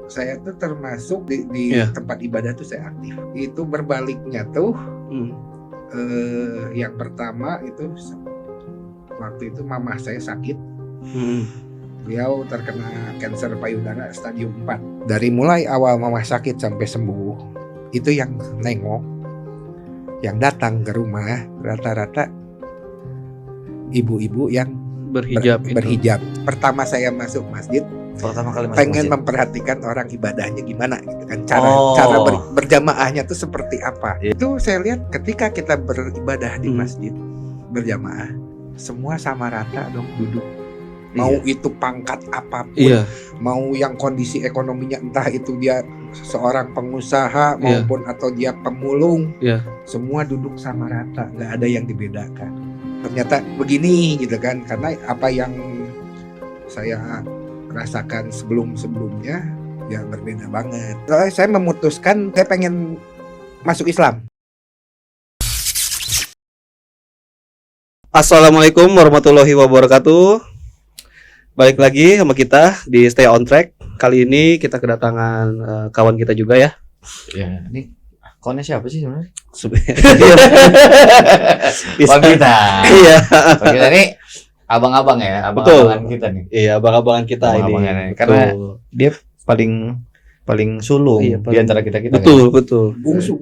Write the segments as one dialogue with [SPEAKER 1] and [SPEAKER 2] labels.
[SPEAKER 1] saya tuh termasuk di tempat ibadah tuh saya aktif. Itu berbaliknya tuh yang pertama itu waktu itu mamah saya sakit. Beliau terkena kanker payudara stadium 4. Dari mulai awal mamah sakit sampai sembuh, itu yang nengok, yang datang ke rumah rata-rata ibu-ibu yang berhijab. Pertama saya masuk masjid,
[SPEAKER 2] pertama kali masuk
[SPEAKER 1] pengen
[SPEAKER 2] masjid,
[SPEAKER 1] memperhatikan orang ibadahnya gimana gitu kan, cara berjamaahnya tuh seperti apa. Itu saya lihat ketika kita beribadah di masjid berjamaah, semua sama rata dong duduk. Mau itu pangkat apapun, mau yang kondisi ekonominya entah itu dia seorang pengusaha maupun atau dia pemulung, semua duduk sama rata, nggak ada yang dibedakan. Ternyata begini gitu kan, karena apa yang saya rasakan sebelumnya ya berbeda banget. Soalnya saya memutuskan saya pengen masuk Islam.
[SPEAKER 3] Assalamualaikum warahmatullahi wabarakatuh. Balik lagi sama kita di Stay on Track. Kali ini kita kedatangan kawan kita juga ya.
[SPEAKER 2] Ya, ini kawannya siapa sih sebenarnya?
[SPEAKER 3] Pak
[SPEAKER 2] kita.
[SPEAKER 3] Iya.
[SPEAKER 2] Pak kita ini abang-abang ya, abang-abangan kita nih.
[SPEAKER 3] Iya, abang-abangan kita ini.
[SPEAKER 2] Karena dia paling sulung di antara kita.
[SPEAKER 3] Betul.
[SPEAKER 1] Bungsu.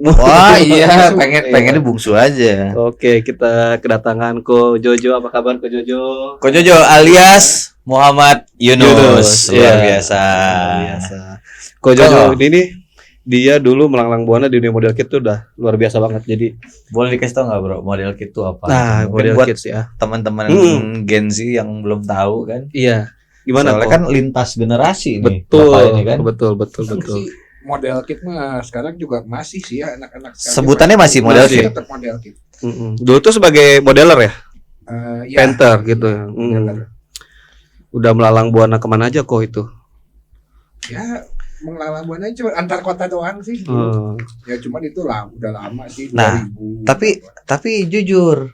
[SPEAKER 2] Wah, iya, pengennya bungsu aja.
[SPEAKER 3] Oke, kita kedatangan Ko Jojo. Apa kabar Ko Jojo?
[SPEAKER 2] Ko Jojo alias Muhammad Yunus. Luar biasa.
[SPEAKER 3] Ko Jojo ini dia dulu melanglang buana di dunia model kit tuh udah luar biasa banget. Jadi
[SPEAKER 2] boleh dikasih tau nggak bro, model kit itu apa?
[SPEAKER 3] Nah, model
[SPEAKER 2] buat
[SPEAKER 3] kit ya
[SPEAKER 2] teman-teman Gen Z yang belum tahu kan.
[SPEAKER 3] Iya. Gimana?
[SPEAKER 2] Soalnya kan lintas generasi nih.
[SPEAKER 3] Betul.
[SPEAKER 2] Ini kan?
[SPEAKER 3] Betul.
[SPEAKER 1] Model kit mah sekarang juga masih sih ya, anak-anak
[SPEAKER 2] sebutannya masih model kit.
[SPEAKER 1] Model kit.
[SPEAKER 3] Dulu tuh sebagai modeler ya, painter gitu. Udah melalang buana kemana aja kok itu?
[SPEAKER 1] Ya melalang buana cuma antar kota doang sih. Ya cuman itu lah udah lama sih.
[SPEAKER 2] Nah,
[SPEAKER 1] 2000.
[SPEAKER 2] tapi jujur,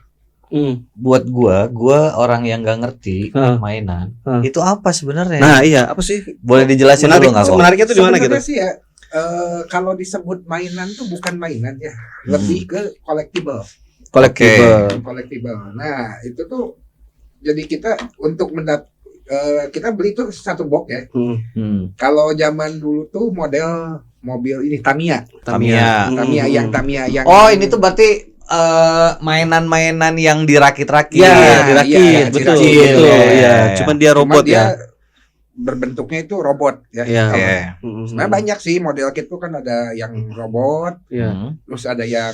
[SPEAKER 2] buat gua orang yang nggak ngerti mainan, itu apa sebenarnya?
[SPEAKER 3] Nah iya, apa sih?
[SPEAKER 2] Boleh dijelasin dulu nggak kok?
[SPEAKER 3] Menariknya tuh di mana gitu?
[SPEAKER 1] Sih ya, kalau disebut mainan tuh bukan mainan ya, lebih ke collectible. Nah itu tuh jadi kita untuk kita beli tuh satu box ya. Kalau zaman dulu tuh model mobil ini Tamiya yang
[SPEAKER 2] oh ini tuh berarti mainan-mainan yang dirakit-rakit.
[SPEAKER 3] Dirakit, betul. Ya. Cuman dia robot ya.
[SPEAKER 1] Berbentuknya itu robot ya. Sebenarnya banyak sih model kit tuh kan, ada yang robot, terus ada yang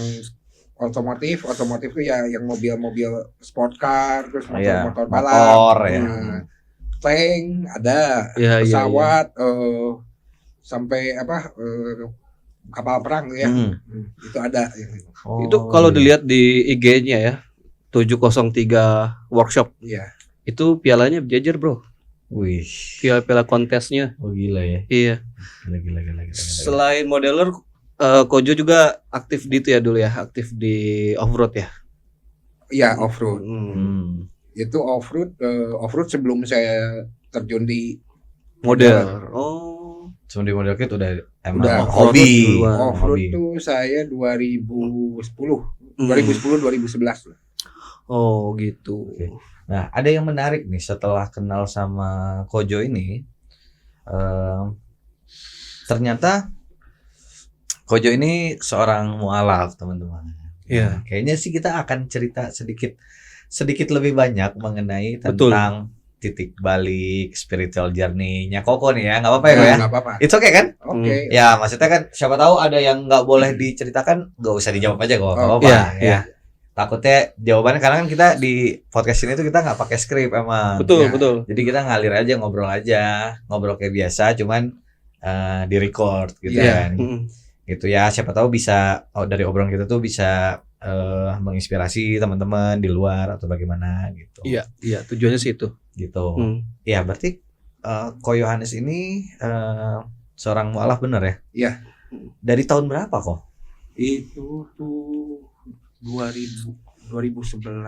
[SPEAKER 1] otomotif tuh ya yang mobil sport car, terus motor balap, tank ada, pesawat, sampai kapal perang ya. Itu ada.
[SPEAKER 3] Itu kalau dilihat di IG-nya ya, 703 workshop.
[SPEAKER 1] Iya.
[SPEAKER 3] Itu pialanya berjejer, Bro.
[SPEAKER 2] Wih.
[SPEAKER 3] Piala kontesnya.
[SPEAKER 2] Oh gila ya.
[SPEAKER 3] Iya.
[SPEAKER 2] Gila.
[SPEAKER 3] Selain modeler, Kojo juga aktif di itu ya dulu ya, aktif di off-road ya.
[SPEAKER 1] Iya, off-road. Itu off-road sebelum saya terjun di
[SPEAKER 3] model.
[SPEAKER 2] Sebelum di model kit udah
[SPEAKER 1] hobi. Off-road tuh saya 2010 2011 lah.
[SPEAKER 3] Oh gitu.
[SPEAKER 2] Okay. Nah ada yang menarik nih setelah kenal sama Kojo ini, ternyata Kojo ini seorang mualaf teman-teman.
[SPEAKER 3] Iya.
[SPEAKER 2] Kayaknya sih kita akan cerita sedikit lebih banyak mengenai tentang titik balik spiritual journey-nya Koko nih ya, nggak apa-apa ya?
[SPEAKER 1] Nggak apa-apa.
[SPEAKER 2] It's okay kan?
[SPEAKER 1] Oke.
[SPEAKER 2] Ya maksudnya kan siapa tahu ada yang nggak boleh diceritakan, nggak usah dijawab aja kok, nggak apa-apa ya. Takutnya jawabannya, karena kan kita di podcast ini tuh kita nggak pakai skrip emang.
[SPEAKER 3] Betul.
[SPEAKER 2] Jadi kita ngalir aja, ngobrol kayak biasa, cuman di record gitu kan. Gitu ya, siapa tahu bisa dari obrolan kita tuh bisa menginspirasi teman-teman di luar atau bagaimana gitu.
[SPEAKER 3] Iya, tujuannya sih itu.
[SPEAKER 2] Gitu. Ya berarti Ko Yohanes ini seorang mualaf bener ya?
[SPEAKER 1] Iya.
[SPEAKER 2] Dari tahun berapa kok?
[SPEAKER 1] Itu tuh 2011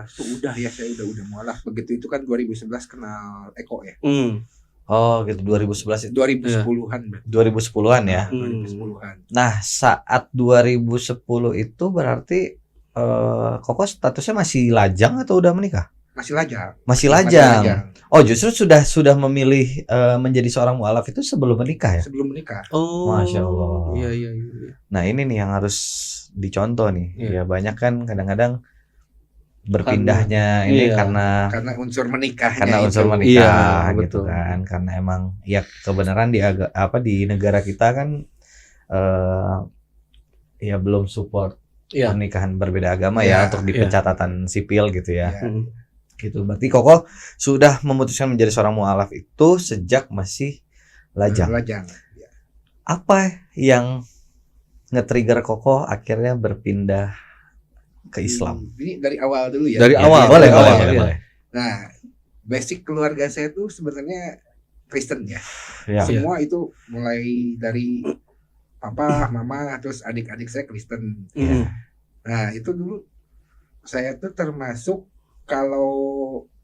[SPEAKER 1] tuh udah ya, saya udah mualaf. Begitu itu kan 2011 kenal Eko ya.
[SPEAKER 2] Oh gitu 2011 itu
[SPEAKER 1] 2010-an.
[SPEAKER 2] 2010-an ya.
[SPEAKER 1] 2010-an.
[SPEAKER 2] Nah, saat 2010 itu berarti Koko statusnya masih lajang atau udah menikah?
[SPEAKER 1] Masih lajang.
[SPEAKER 2] Masih lajang. Oh, justru sudah memilih menjadi seorang mualaf itu sebelum menikah ya?
[SPEAKER 1] Sebelum menikah.
[SPEAKER 3] Oh.
[SPEAKER 2] Masya Allah.
[SPEAKER 3] Iya.
[SPEAKER 2] Nah, ini nih yang harus dicontoh nih.
[SPEAKER 3] Iya.
[SPEAKER 2] Ya banyak kan kadang-kadang berpindahnya ini
[SPEAKER 3] iya.
[SPEAKER 1] Karena unsur menikahnya.
[SPEAKER 2] karena unsur
[SPEAKER 1] itu.
[SPEAKER 2] menikah
[SPEAKER 3] Iya,
[SPEAKER 2] gitu
[SPEAKER 3] betul.
[SPEAKER 2] kan. Karena emang ya kebenaran di negara kita kan ya belum support
[SPEAKER 3] Iya.
[SPEAKER 2] pernikahan berbeda agama
[SPEAKER 1] Iya,
[SPEAKER 2] ya untuk di
[SPEAKER 3] iya.
[SPEAKER 2] pencatatan sipil gitu ya.
[SPEAKER 1] Iya.
[SPEAKER 2] Gitu. Berarti Koko sudah memutuskan menjadi seorang mualaf itu sejak masih lajang.
[SPEAKER 1] Lajang.
[SPEAKER 2] Apa yang nge-trigger Koko akhirnya berpindah ke Islam?
[SPEAKER 1] Ini dari awal dulu ya.
[SPEAKER 3] Dari
[SPEAKER 2] Ya,
[SPEAKER 3] awal,
[SPEAKER 2] boleh,
[SPEAKER 3] dari
[SPEAKER 2] boleh,
[SPEAKER 3] awal,
[SPEAKER 2] boleh,
[SPEAKER 3] iya.
[SPEAKER 2] boleh.
[SPEAKER 1] Nah, basic keluarga saya tuh sebenarnya Kristen ya.
[SPEAKER 2] Ya.
[SPEAKER 1] Semua itu mulai dari papa, mama, terus adik-adik saya Kristen.
[SPEAKER 3] Mm.
[SPEAKER 1] Nah, itu dulu saya tuh termasuk kalau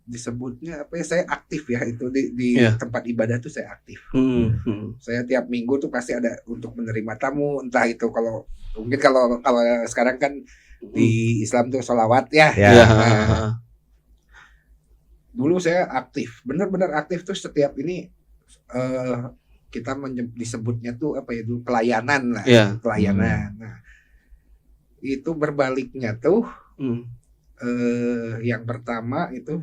[SPEAKER 1] disebutnya apa ya, saya aktif ya itu di
[SPEAKER 3] Iya.
[SPEAKER 1] tempat ibadah tuh saya aktif.
[SPEAKER 3] Mm.
[SPEAKER 1] Saya tiap minggu tuh pasti ada untuk menerima tamu, entah itu kalau mungkin kalau sekarang kan di Islam tuh sholawat ya.
[SPEAKER 2] Ya.
[SPEAKER 3] Iya.
[SPEAKER 1] Nah, dulu saya aktif, benar-benar aktif tuh setiap ini kita disebutnya tuh apa ya dulu pelayanan lah,
[SPEAKER 3] Iya.
[SPEAKER 1] pelayanan. Nah, itu berbaliknya tuh
[SPEAKER 3] Mm.
[SPEAKER 1] yang pertama itu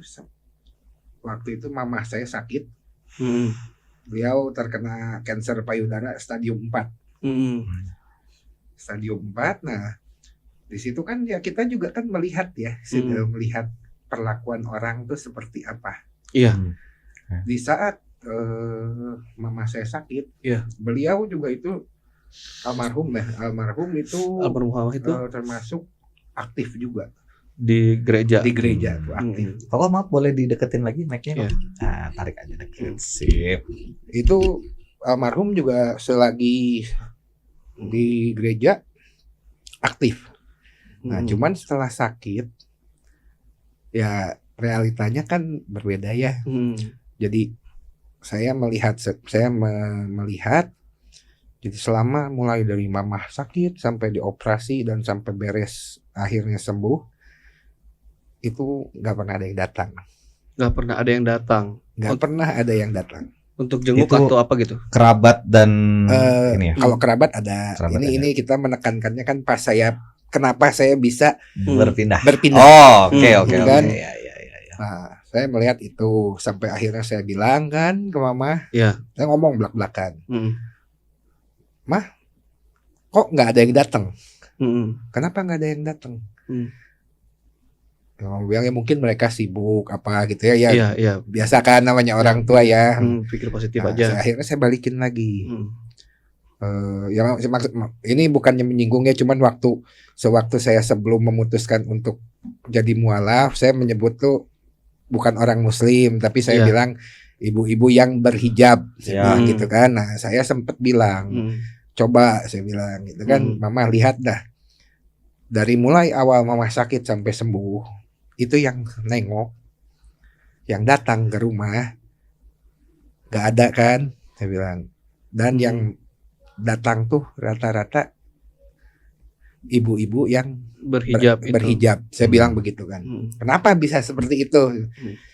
[SPEAKER 1] waktu itu mama saya sakit,
[SPEAKER 3] Mm.
[SPEAKER 1] beliau terkena kanker payudara stadium 4.
[SPEAKER 3] Mm.
[SPEAKER 1] Stadium 4. Nah, di situ kan ya kita juga kan melihat ya, melihat perlakuan orang tuh seperti apa.
[SPEAKER 3] Iya.
[SPEAKER 1] Di saat mama saya sakit,
[SPEAKER 3] Iya.
[SPEAKER 1] beliau juga itu almarhum itu
[SPEAKER 3] Almarhum Muhammad itu
[SPEAKER 1] termasuk aktif juga
[SPEAKER 3] di gereja.
[SPEAKER 1] di gereja tuh aktif.
[SPEAKER 2] Koko maaf boleh dideketin lagi mic-nya?
[SPEAKER 3] Iya.
[SPEAKER 2] Nah, tarik aja deket. Sip.
[SPEAKER 1] Itu almarhum juga selagi di gereja aktif. Nah, cuman setelah sakit ya realitanya kan berbeda ya. Jadi saya melihat jadi selama mulai dari mamah sakit sampai dioperasi dan sampai beres akhirnya sembuh itu nggak pernah ada yang datang.
[SPEAKER 3] Nggak pernah ada yang datang
[SPEAKER 1] Nggak pernah ada yang datang.
[SPEAKER 3] untuk jenguk
[SPEAKER 2] Itu-
[SPEAKER 3] atau apa gitu.
[SPEAKER 2] Kerabat dan ini ya.
[SPEAKER 1] Kalau kerabat ada.
[SPEAKER 2] Kerabat
[SPEAKER 1] ini kita menekankannya kan pas kenapa saya bisa
[SPEAKER 2] Berpindah.
[SPEAKER 1] berpindah.
[SPEAKER 2] Oh, oke oke
[SPEAKER 1] Kan?
[SPEAKER 2] oke. Ya.
[SPEAKER 1] Nah, saya melihat itu sampai akhirnya saya bilang kan ke mama.
[SPEAKER 3] Iya.
[SPEAKER 1] Saya ngomong belak-belakan.
[SPEAKER 3] Mm.
[SPEAKER 1] Kok nggak ada yang datang? Kenapa nggak ada yang datang? Ya, mama bilang ya mungkin mereka sibuk apa gitu ya. Ya
[SPEAKER 3] Iya.
[SPEAKER 1] biasa kan namanya orang tua ya.
[SPEAKER 3] Pikir positif
[SPEAKER 1] Nah,
[SPEAKER 3] aja.
[SPEAKER 1] akhirnya saya balikin lagi.
[SPEAKER 3] Mm.
[SPEAKER 1] Ya maksud ini bukannya menyinggungnya, cuman sewaktu saya sebelum memutuskan untuk jadi mualaf, saya menyebut tuh bukan orang Muslim, tapi saya
[SPEAKER 3] Iya.
[SPEAKER 1] bilang ibu-ibu yang berhijab, saya
[SPEAKER 2] Ya.
[SPEAKER 1] bilang gitu kan. Nah, saya sempat bilang, coba saya bilang gitu kan, mama lihat dah, dari mulai awal mama sakit sampai sembuh, itu yang nengok, yang datang ke rumah, gak ada kan, saya bilang, dan yang datang tuh rata-rata ibu-ibu yang
[SPEAKER 3] Berhijab itu.
[SPEAKER 1] berhijab. Saya bilang begitu kan. Kenapa bisa seperti itu?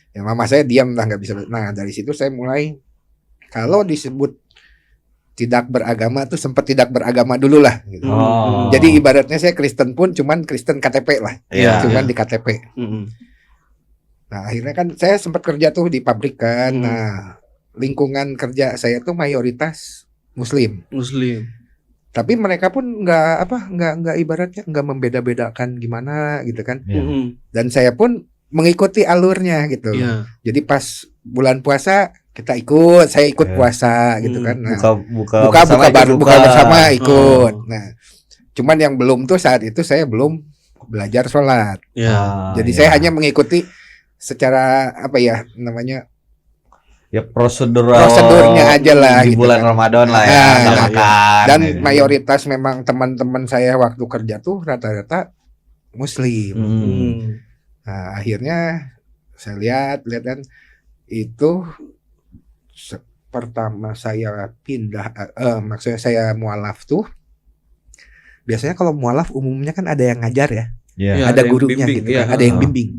[SPEAKER 1] Ya mama saya diam lah nggak bisa. Nah dari situ saya mulai kalau disebut tidak beragama tuh sempat tidak beragama dulu lah. Gitu.
[SPEAKER 2] Oh.
[SPEAKER 1] Jadi ibaratnya saya Kristen pun cuman Kristen KTP lah.
[SPEAKER 2] Iya.
[SPEAKER 1] Cuman di KTP. Nah akhirnya kan saya sempat kerja tuh di pabrik kan. Nah lingkungan kerja saya tuh mayoritas Muslim. Tapi mereka pun nggak ibaratnya nggak membeda-bedakan gimana gitu kan.
[SPEAKER 2] Iya.
[SPEAKER 1] Dan saya pun mengikuti alurnya gitu.
[SPEAKER 3] Iya.
[SPEAKER 1] Jadi pas bulan puasa kita ikut, saya ikut
[SPEAKER 2] Iya.
[SPEAKER 1] puasa gitu kan. Nah,
[SPEAKER 2] Buka
[SPEAKER 1] buka bersama ikut.
[SPEAKER 3] Oh.
[SPEAKER 1] Nah, cuman yang belum tuh saat itu saya belum belajar sholat.
[SPEAKER 3] Iya.
[SPEAKER 1] Jadi saya hanya mengikuti secara apa ya namanya
[SPEAKER 2] ya prosedurnya
[SPEAKER 1] aja lah
[SPEAKER 2] di
[SPEAKER 1] gitu
[SPEAKER 2] bulan
[SPEAKER 1] kan.
[SPEAKER 2] Ramadan lah ya,
[SPEAKER 1] Nah,
[SPEAKER 2] nggak makan.
[SPEAKER 1] Dan
[SPEAKER 2] gitu.
[SPEAKER 1] mayoritas memang teman-teman saya waktu kerja tuh rata-rata Muslim. Nah, akhirnya saya lihat kan itu pertama saya pindah, maksudnya saya mualaf tuh, biasanya kalau mualaf umumnya kan ada yang ngajar ya,
[SPEAKER 2] Iya.
[SPEAKER 1] ada
[SPEAKER 3] yang
[SPEAKER 1] gurunya
[SPEAKER 3] bimbing,
[SPEAKER 1] gitu kan,
[SPEAKER 3] iya.
[SPEAKER 1] ada yang bimbing.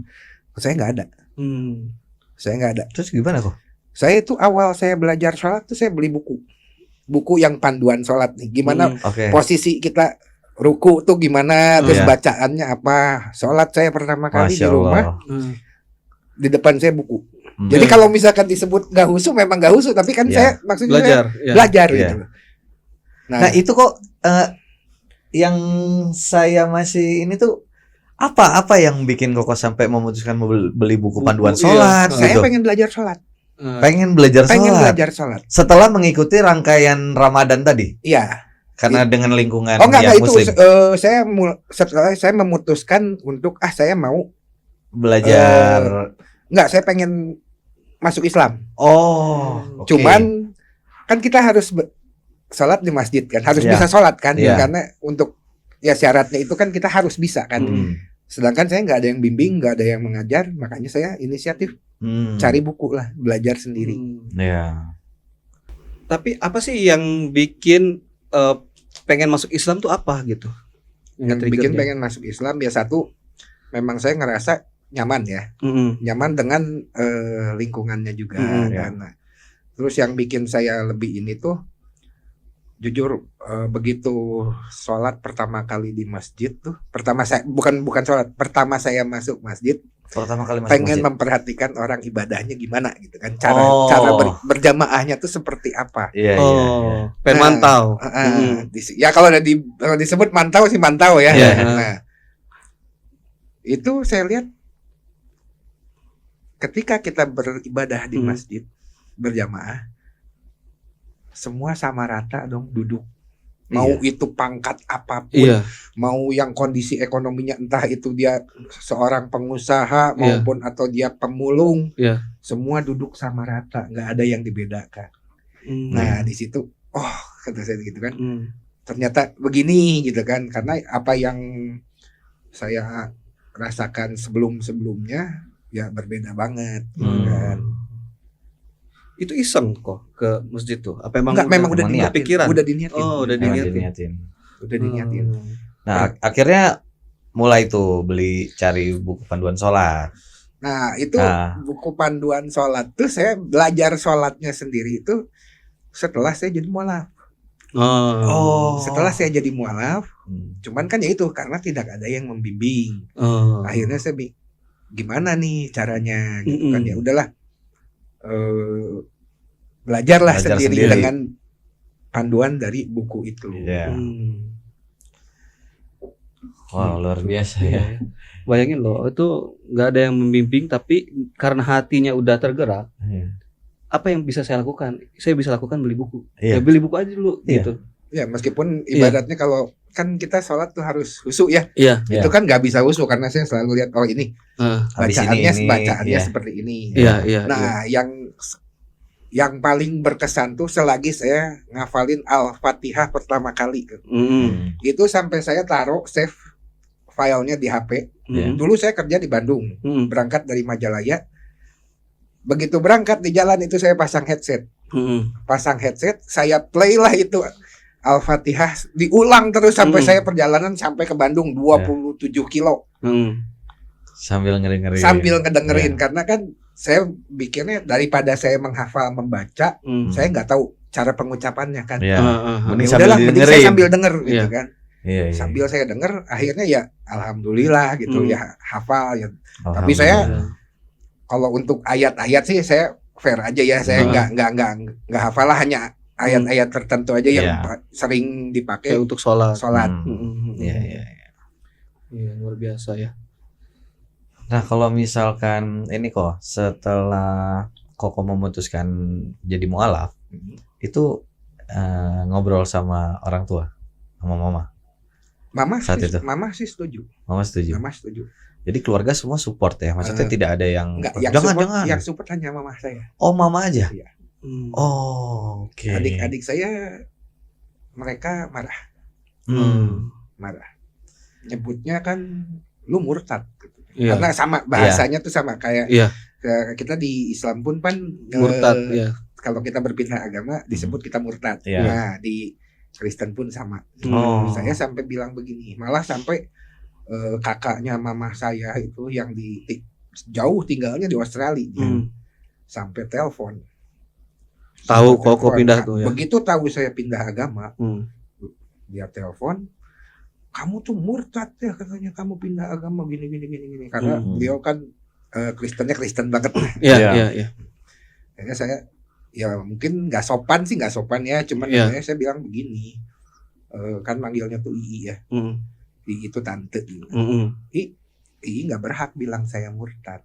[SPEAKER 1] Saya nggak ada,
[SPEAKER 3] Hmm.
[SPEAKER 1] saya nggak ada.
[SPEAKER 2] Terus gimana kok?
[SPEAKER 1] Saya itu awal saya belajar sholat tuh saya beli buku yang panduan sholat nih. Gimana
[SPEAKER 2] Oke.
[SPEAKER 1] posisi kita ruku tuh gimana, terus
[SPEAKER 2] Iya.
[SPEAKER 1] bacaannya apa. Sholat saya pertama kali di
[SPEAKER 2] Masya
[SPEAKER 1] rumah,
[SPEAKER 2] Allah.
[SPEAKER 3] Hmm.
[SPEAKER 1] di depan saya buku.
[SPEAKER 2] Hmm.
[SPEAKER 1] Jadi kalau misalkan disebut nggak husu, memang nggak husu, tapi kan
[SPEAKER 2] Iya.
[SPEAKER 1] saya maksudnya saya
[SPEAKER 3] Belajar. Ya.
[SPEAKER 1] belajar
[SPEAKER 2] Iya.
[SPEAKER 1] gitu.
[SPEAKER 2] Nah itu kok yang saya masih ini tuh apa yang bikin Koko sampai memutuskan mau beli buku panduan
[SPEAKER 3] Buku,
[SPEAKER 2] sholat
[SPEAKER 3] iya.
[SPEAKER 1] saya
[SPEAKER 2] gitu?
[SPEAKER 1] pengen belajar sholat,
[SPEAKER 2] Pengen belajar
[SPEAKER 1] pengen
[SPEAKER 2] sholat
[SPEAKER 1] belajar sholat.
[SPEAKER 2] setelah mengikuti rangkaian Ramadan tadi
[SPEAKER 1] Iya.
[SPEAKER 2] karena dengan lingkungan
[SPEAKER 1] Oh enggak
[SPEAKER 2] yang
[SPEAKER 1] itu
[SPEAKER 2] muslim
[SPEAKER 1] setelah saya memutuskan untuk saya mau
[SPEAKER 2] belajar.
[SPEAKER 1] enggak, saya pengen masuk Islam.
[SPEAKER 2] Oke.
[SPEAKER 1] Cuman kan kita harus sholat di masjid kan, harus
[SPEAKER 2] Iya.
[SPEAKER 1] bisa sholat kan,
[SPEAKER 2] Iya.
[SPEAKER 1] karena untuk ya syaratnya itu kan kita harus bisa kan. Sedangkan saya nggak ada yang bimbing, nggak ada yang mengajar, makanya saya inisiatif cari buku lah, belajar sendiri.
[SPEAKER 2] Ya.
[SPEAKER 3] Tapi apa sih yang bikin pengen masuk Islam tuh apa gitu?
[SPEAKER 1] Yang
[SPEAKER 3] Triggernya.
[SPEAKER 1] bikin pengen masuk Islam ya satu, memang saya ngerasa nyaman ya, nyaman dengan lingkungannya juga.
[SPEAKER 2] ya.
[SPEAKER 1] Nah, terus yang bikin saya lebih ini tuh, jujur begitu sholat pertama kali di masjid tuh, pertama saya bukan sholat, pertama saya masuk masjid,
[SPEAKER 2] Pertama kali masuk
[SPEAKER 1] pengen
[SPEAKER 2] masjid.
[SPEAKER 1] memperhatikan orang ibadahnya gimana gitu kan,
[SPEAKER 2] Oh.
[SPEAKER 1] cara berjamaahnya tuh seperti apa.
[SPEAKER 2] Iya, iya, iya.
[SPEAKER 3] Pengen mantau.
[SPEAKER 1] Ya kalau kalau disebut mantau sih mantau ya.
[SPEAKER 3] Iya.
[SPEAKER 1] Nah, itu saya lihat ketika kita beribadah di masjid berjamaah, semua sama rata dong duduk. Mau itu pangkat apapun,
[SPEAKER 3] Iya.
[SPEAKER 1] mau yang kondisi ekonominya entah itu dia seorang pengusaha maupun atau dia pemulung,
[SPEAKER 3] Iya.
[SPEAKER 1] semua duduk sama rata, nggak ada yang dibedakan. Nah di situ, oh kata saya gitu kan, ternyata begini gitu kan, karena apa yang saya rasakan sebelumnya ya berbeda banget gitu kan.
[SPEAKER 3] Itu iseng kok ke masjid tuh? Apa emang
[SPEAKER 1] Enggak, memang udah
[SPEAKER 2] niat.
[SPEAKER 1] diniatin, udah diniatin.
[SPEAKER 3] Oh, udah
[SPEAKER 2] Emang
[SPEAKER 3] diniatin.
[SPEAKER 1] Udah diniatin.
[SPEAKER 2] Nah, akhirnya mulai tuh cari buku panduan sholat.
[SPEAKER 1] Nah, itu
[SPEAKER 2] Nah.
[SPEAKER 1] buku panduan sholat tuh saya belajar sholatnya sendiri itu setelah saya jadi mualaf. Setelah saya jadi mualaf, cuman kan ya itu karena tidak ada yang membimbing. Akhirnya saya gimana nih caranya gitu kan, ya udahlah. Belajarlah sendiri dengan panduan dari buku itu.
[SPEAKER 2] Iya. Wow, luar biasa ya.
[SPEAKER 3] Bayangin loh, itu nggak ada yang membimbing, tapi karena hatinya udah tergerak, apa yang bisa saya lakukan? Saya bisa lakukan beli buku.
[SPEAKER 2] Iya.
[SPEAKER 3] Ya beli buku aja dulu gitu.
[SPEAKER 1] Ya meskipun ibaratnya kalau kan kita sholat tuh harus khusyuk ya.
[SPEAKER 3] Iya.
[SPEAKER 1] Itu kan nggak bisa khusyuk karena saya selalu lihat oh ini
[SPEAKER 2] Habis
[SPEAKER 1] bacaannya
[SPEAKER 2] iya.
[SPEAKER 1] seperti ini.
[SPEAKER 3] Iya.
[SPEAKER 1] Nah, yang paling berkesan tuh selagi saya ngafalin Al-Fatihah pertama kali. Itu sampai saya taruh save filenya di HP. Dulu saya kerja di Bandung, berangkat dari Majalaya. Begitu berangkat di jalan itu saya pasang headset. Saya play lah itu Al-Fatihah, diulang terus sampai saya perjalanan sampai ke Bandung 27 kilo.
[SPEAKER 2] Sambil ngeri-ngeri.
[SPEAKER 1] Sambil ngedengerin karena kan saya pikirnya daripada saya menghafal membaca, saya nggak tahu cara pengucapannya kan.
[SPEAKER 2] Iya.
[SPEAKER 1] Ya udahlah, mending saya sambil denger gitu kan.
[SPEAKER 2] Iya.
[SPEAKER 1] Sambil saya denger, akhirnya ya alhamdulillah gitu ya hafal ya. Tapi
[SPEAKER 2] Alhamdulillah.
[SPEAKER 1] saya kalau untuk ayat-ayat sih saya fair aja ya, saya nggak hafal lah, hanya ayat-ayat tertentu aja yang sering dipakai
[SPEAKER 3] untuk sholat.
[SPEAKER 2] Iya.
[SPEAKER 3] Iya, luar biasa ya.
[SPEAKER 2] Nah, kalau misalkan ini kok setelah Koko memutuskan jadi mualaf, itu ngobrol sama orang tua, sama mama.
[SPEAKER 1] Mama sih setuju.
[SPEAKER 2] Mama setuju.
[SPEAKER 1] Mama setuju.
[SPEAKER 2] Jadi keluarga semua support ya, maksudnya tidak ada yang
[SPEAKER 1] Enggak,
[SPEAKER 2] jangan.
[SPEAKER 1] Yang support hanya mama saya.
[SPEAKER 2] Oh, mama aja.
[SPEAKER 1] Iya.
[SPEAKER 2] Oh, oke.
[SPEAKER 1] Adik-adik saya mereka marah. Marah. Nyebutnya kan lu murtad gitu.
[SPEAKER 3] Iya.
[SPEAKER 1] Karena sama bahasanya tuh sama kayak
[SPEAKER 3] Iya.
[SPEAKER 1] kita di Islam pun kan
[SPEAKER 3] Murtad ya.
[SPEAKER 1] kalau kita berpindah agama disebut kita murtad.
[SPEAKER 2] Iya.
[SPEAKER 1] Nah, di Kristen pun sama.
[SPEAKER 2] Oh.
[SPEAKER 1] Saya sampai bilang begini, malah sampai kakaknya mama saya itu yang jauh tinggalnya di Australia, sampai telepon.
[SPEAKER 3] Tahu kok pindah tuh ya.
[SPEAKER 1] Begitu tahu saya pindah agama, dia telepon, kamu tuh murtad ya katanya, kamu pindah agama gini karena beliau kan Kristen banget.
[SPEAKER 3] Iya.
[SPEAKER 1] Kayaknya saya ya mungkin nggak sopan ya, cuman saya bilang begini, kan manggilnya tuh Ii ya, Ii itu tante gitu. Ii nggak berhak bilang saya murtad.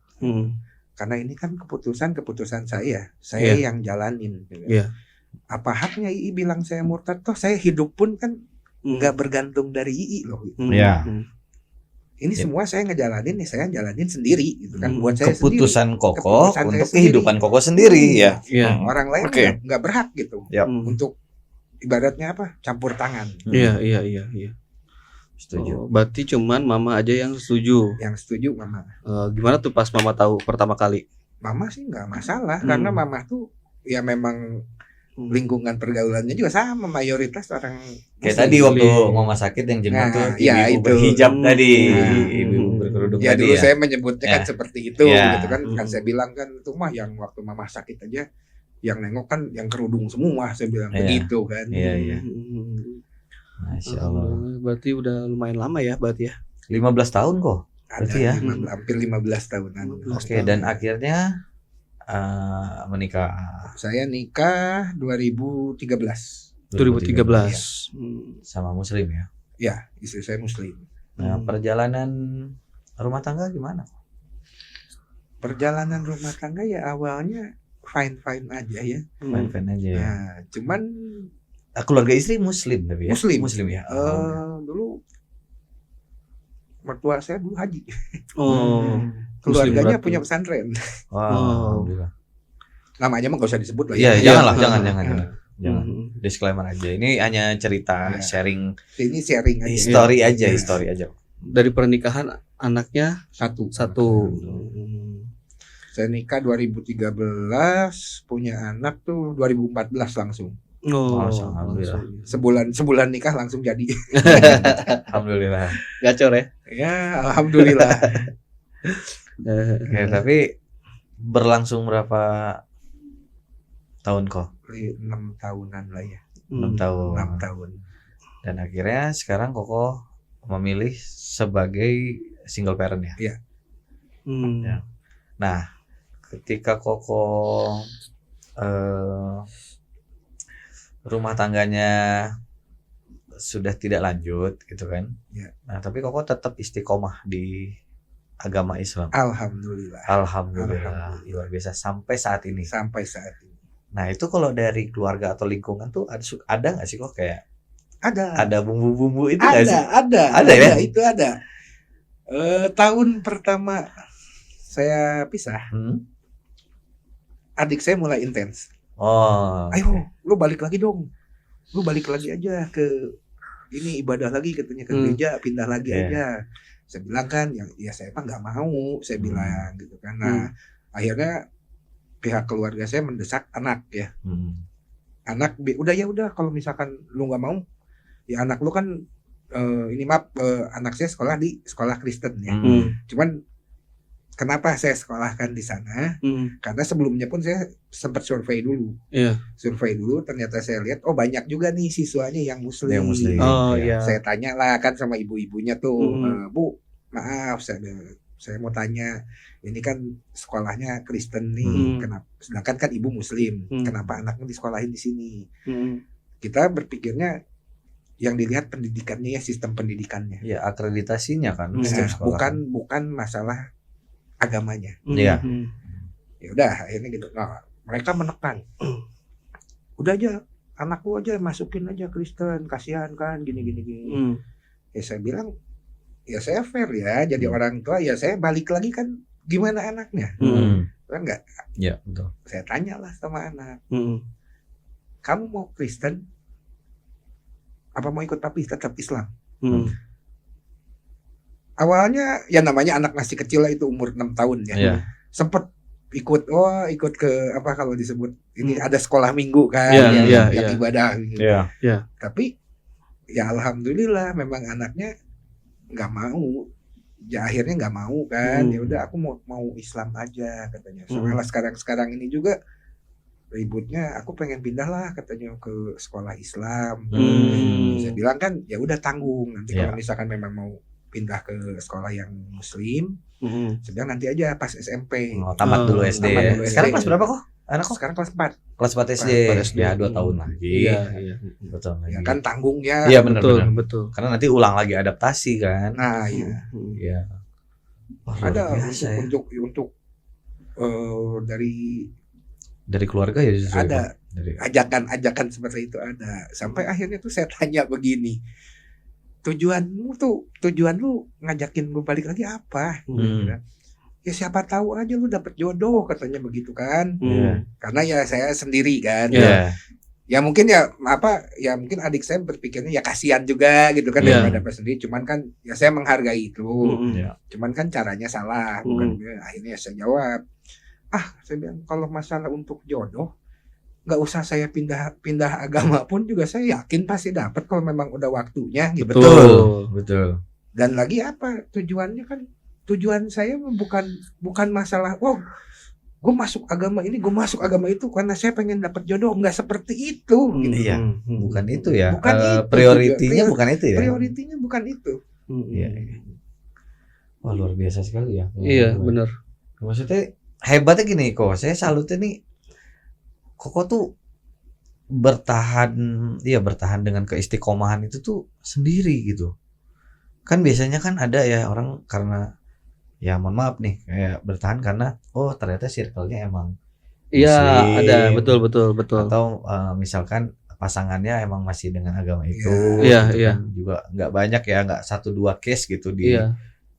[SPEAKER 1] Karena ini kan keputusan saya yang jalanin. Gitu. Apa haknya Ii bilang saya murtad? Toh saya hidup pun kan nggak bergantung dari Ii loh. Gitu. Ini semua saya ngejalanin nih, saya jalanin sendiri gitu kan. Buat saya
[SPEAKER 2] keputusan
[SPEAKER 1] sendiri.
[SPEAKER 2] Koko untuk kehidupan Koko sendiri ya.
[SPEAKER 1] Orang lain nggak berhak gitu untuk ibaratnya apa? Campur tangan.
[SPEAKER 3] Iya.
[SPEAKER 2] Setuju.
[SPEAKER 3] Berarti cuman mama aja yang setuju.
[SPEAKER 1] Yang setuju mama.
[SPEAKER 3] Gimana tuh pas mama tahu pertama kali?
[SPEAKER 1] Mama sih nggak masalah karena mama tuh ya memang lingkungan pergaulannya juga sama, mayoritas orang
[SPEAKER 2] kayak tadi waktu mama sakit yang jenguk tuh ibu berhijab tadi, ibu berkerudung
[SPEAKER 1] ya
[SPEAKER 2] tadi
[SPEAKER 1] dulu
[SPEAKER 2] ya.
[SPEAKER 1] saya menyebutnya kan seperti itu gitu kan. Kan saya bilang kan itu mah yang waktu mama sakit aja yang nengok kan yang kerudung semua, saya bilang begitu kan.
[SPEAKER 2] Iya. Masya Allah.
[SPEAKER 3] Berarti udah lumayan lama ya berarti ya.
[SPEAKER 2] 15 tahun kok. Berarti ya.
[SPEAKER 1] Hampir 15 tahunan.
[SPEAKER 2] Oke, dan akhirnya menikah.
[SPEAKER 1] Saya nikah 2013.
[SPEAKER 2] Sama muslim ya.
[SPEAKER 1] Ya, istri saya muslim.
[SPEAKER 2] Nah, perjalanan rumah tangga gimana?
[SPEAKER 1] Perjalanan rumah tangga ya awalnya fine aja ya.
[SPEAKER 2] Fine aja ya.
[SPEAKER 1] Nah, cuman
[SPEAKER 2] keluarga istri muslim tapi ya.
[SPEAKER 1] Muslim
[SPEAKER 2] ya.
[SPEAKER 1] Dulu mertua saya dulu haji.
[SPEAKER 2] Muslim
[SPEAKER 1] Keluarganya punya pesantren.
[SPEAKER 2] Alhamdulillah.
[SPEAKER 1] Namanya mah gak usah disebut lah
[SPEAKER 2] ya. Jangan. Disclaimer aja. Ini hanya cerita sharing.
[SPEAKER 1] Ini sharing aja.
[SPEAKER 2] History aja.
[SPEAKER 3] Dari pernikahan anaknya satu.
[SPEAKER 1] Saya nikah 2013, punya anak tuh 2014 langsung.
[SPEAKER 2] Alhamdulillah.
[SPEAKER 1] Sebulan nikah langsung jadi.
[SPEAKER 3] Alhamdulillah. Gacor ya?
[SPEAKER 1] Ya, alhamdulillah.
[SPEAKER 2] Tapi berlangsung berapa tahun kok?
[SPEAKER 1] 6 tahunan lah ya.
[SPEAKER 2] 6 tahun. Dan akhirnya sekarang Koko memilih sebagai single parent ya.
[SPEAKER 1] Iya.
[SPEAKER 2] Ya. Nah, ketika Koko rumah tangganya sudah tidak lanjut gitu kan.
[SPEAKER 1] Ya.
[SPEAKER 2] Nah, tapi Koko tetap istiqomah di agama Islam.
[SPEAKER 1] Alhamdulillah.
[SPEAKER 2] Luar biasa sampai saat ini. Nah, itu kalau dari keluarga atau lingkungan tuh ada nggak sih kok kayak ada bumbu-bumbu itu nggak sih?
[SPEAKER 1] Ada ya? Itu ada. Tahun pertama saya pisah, adik saya mulai intens. Ayo, lu balik lagi dong. Lu balik lagi aja ke ini ibadah lagi katanya ke gereja, pindah lagi aja. Saya bilang kan, ya saya mah nggak mau, saya bilang gitu kan. Nah, akhirnya pihak keluarga saya mendesak anak ya. Anak udah kalau misalkan lu nggak mau, ya anak lu kan anak saya sekolah di sekolah Kristen ya. Cuman kenapa saya sekolahkan di sana? Karena sebelumnya pun saya sempat survei dulu. Survei dulu, ternyata saya lihat banyak juga nih siswanya yang muslim. Saya tanya lah kan sama ibu-ibunya tuh, Bu, maaf saya mau tanya, ini kan sekolahnya Kristen nih, kenapa? Sedangkan kan ibu muslim, kenapa anaknya disekolahin di sini? Kita berpikirnya yang dilihat pendidikannya ya, sistem pendidikannya.
[SPEAKER 2] Ya, akreditasinya kan.
[SPEAKER 1] Bukan masalah agamanya.
[SPEAKER 2] Iya.
[SPEAKER 1] Ya udah, akhirnya gitu. Nah, mereka menekan. Udah aja, anakku aja masukin aja Kristen, kasihan kan gini. Ya saya bilang, ya saya fair ya, jadi orang tua ya saya balik lagi kan gimana anaknya. Kan enggak?
[SPEAKER 2] Iya, betul.
[SPEAKER 1] Saya tanyalah sama anak. Kamu mau Kristen? Apa mau ikut papi tetap Islam? Awalnya ya namanya anak masih kecil lah, itu umur 6 tahun ya. Sempet ikut ke apa kalau disebut ini ada sekolah minggu kan yang ibadah gitu. Tapi ya alhamdulillah memang anaknya nggak mau. Ya akhirnya nggak mau kan. Ya udah aku mau Islam aja katanya. Soalnya sekarang ini juga ributnya aku pengen pindah lah katanya ke sekolah Islam. Saya bilang kan ya udah tanggung nanti kalau misalkan memang mau pindah ke sekolah yang Muslim, sedang nanti aja pas SMP.
[SPEAKER 2] Tamat dulu SD. Sekarang kelas berapa kok? Anak kok?
[SPEAKER 1] Sekarang kelas 4.
[SPEAKER 2] Kelas 4 SD. Ya 2 tahun lagi.
[SPEAKER 3] Iya.
[SPEAKER 2] Betul.
[SPEAKER 1] Ya kan tanggungnya.
[SPEAKER 2] Iya benar.
[SPEAKER 3] Betul.
[SPEAKER 2] Karena nanti ulang lagi adaptasi kan.
[SPEAKER 1] Nah, iya.
[SPEAKER 2] Iya.
[SPEAKER 1] Ada untuk
[SPEAKER 2] dari keluarga ya justru
[SPEAKER 1] ada ajakan seperti itu ada. Sampai akhirnya tuh saya tanya begini. Tujuan lu ngajakin gue balik lagi apa? Ya siapa tahu aja lu dapet jodoh katanya begitu kan. Karena ya saya sendiri kan. Ya mungkin mungkin adik saya berpikirnya ya kasihan juga gitu kan daripada pas sendiri. Cuman kan ya saya menghargai itu. Cuman kan caranya salah. Bukan akhirnya saya jawab. Saya bilang kalau masalah untuk jodoh nggak usah saya pindah agama pun juga saya yakin pasti dapat kalau memang udah waktunya gitu.
[SPEAKER 2] Betul.
[SPEAKER 1] Dan lagi apa tujuannya kan? Tujuan saya bukan masalah gue masuk agama ini, gue masuk agama itu karena saya pengen dapat jodoh, nggak seperti itu. Gitu.
[SPEAKER 2] Iya, bukan itu ya.
[SPEAKER 1] Bukan itu
[SPEAKER 2] prioritinya bukan itu ya.
[SPEAKER 1] Prioritinya bukan itu.
[SPEAKER 2] Iya. Wah luar biasa sekali ya.
[SPEAKER 3] Iya benar.
[SPEAKER 2] Maksudnya hebatnya gini kok, saya salutnya nih. Koko tuh bertahan dengan keistiqomahan itu tuh sendiri gitu. Kan biasanya kan ada ya orang karena ya mohon maaf nih kayak bertahan karena ternyata circle-nya emang Muslim,
[SPEAKER 3] ada betul.
[SPEAKER 2] Atau misalkan pasangannya emang masih dengan agama itu.
[SPEAKER 3] Iya.
[SPEAKER 2] Kan juga nggak banyak ya, nggak 1-2 case gitu di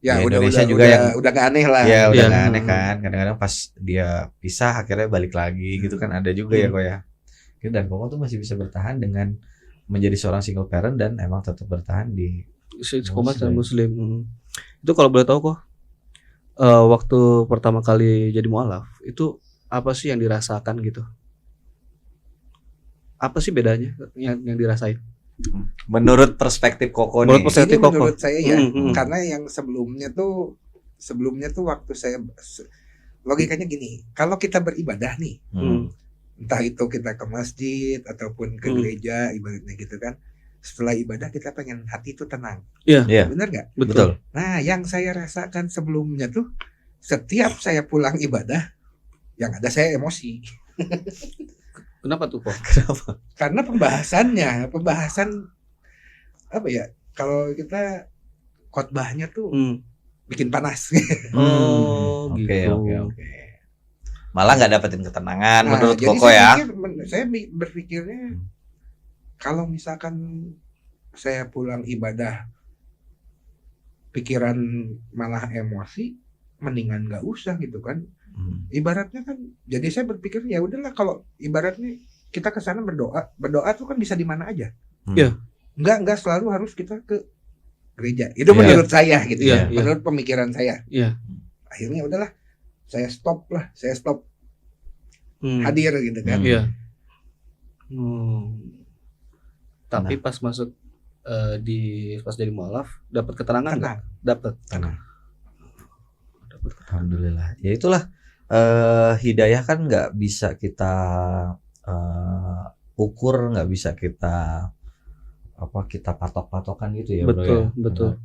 [SPEAKER 1] Ya
[SPEAKER 2] di
[SPEAKER 1] udah
[SPEAKER 2] Indonesia juga yang
[SPEAKER 1] udah gak aneh lah.
[SPEAKER 2] Ya udah gak aneh kan. Kadang-kadang pas dia pisah akhirnya balik lagi gitu kan ada juga ya kok ya. Dan Koko tuh masih bisa bertahan dengan menjadi seorang single parent dan emang tetap bertahan di
[SPEAKER 3] Muslim. Itu kalau boleh tahu kok waktu pertama kali jadi mualaf itu apa sih yang dirasakan gitu? Apa sih bedanya yang dirasain?
[SPEAKER 2] Menurut perspektif Koko nih.
[SPEAKER 1] Menurut saya ya, karena yang sebelumnya tuh waktu saya logikanya gini, kalau kita beribadah nih, entah itu kita ke masjid ataupun ke gereja ibaratnya gitu kan, setelah ibadah kita pengen hati itu tenang.
[SPEAKER 3] Iya.
[SPEAKER 1] Benar nggak?
[SPEAKER 2] Betul.
[SPEAKER 1] Nah, yang saya rasakan sebelumnya tuh setiap saya pulang ibadah, yang ada saya emosi.
[SPEAKER 3] Kenapa tuh kok?
[SPEAKER 1] Karena pembahasan apa ya? Kalau kita khotbahnya tuh bikin panas.
[SPEAKER 2] Oke. Malah nggak dapetin ketenangan menurut Koko ya.
[SPEAKER 1] Saya berpikirnya kalau misalkan saya pulang ibadah pikiran malah emosi, mendingan nggak usah gitu kan. Ibaratnya kan, jadi saya berpikir ya udahlah kalau ibaratnya kita ke sana berdoa tuh kan bisa di mana aja. Nggak selalu harus kita ke gereja. Itu menurut saya gitu ya. Menurut pemikiran saya. Akhirnya udahlah, saya stop hadir gitu kan.
[SPEAKER 3] Tapi pas masuk pas jadi mualaf dapat keterangan nggak? Dapat.
[SPEAKER 2] Alhamdulillah. Ya itulah hidayah kan nggak bisa kita ukur, nggak bisa kita patok-patokan gitu ya.
[SPEAKER 3] Betul.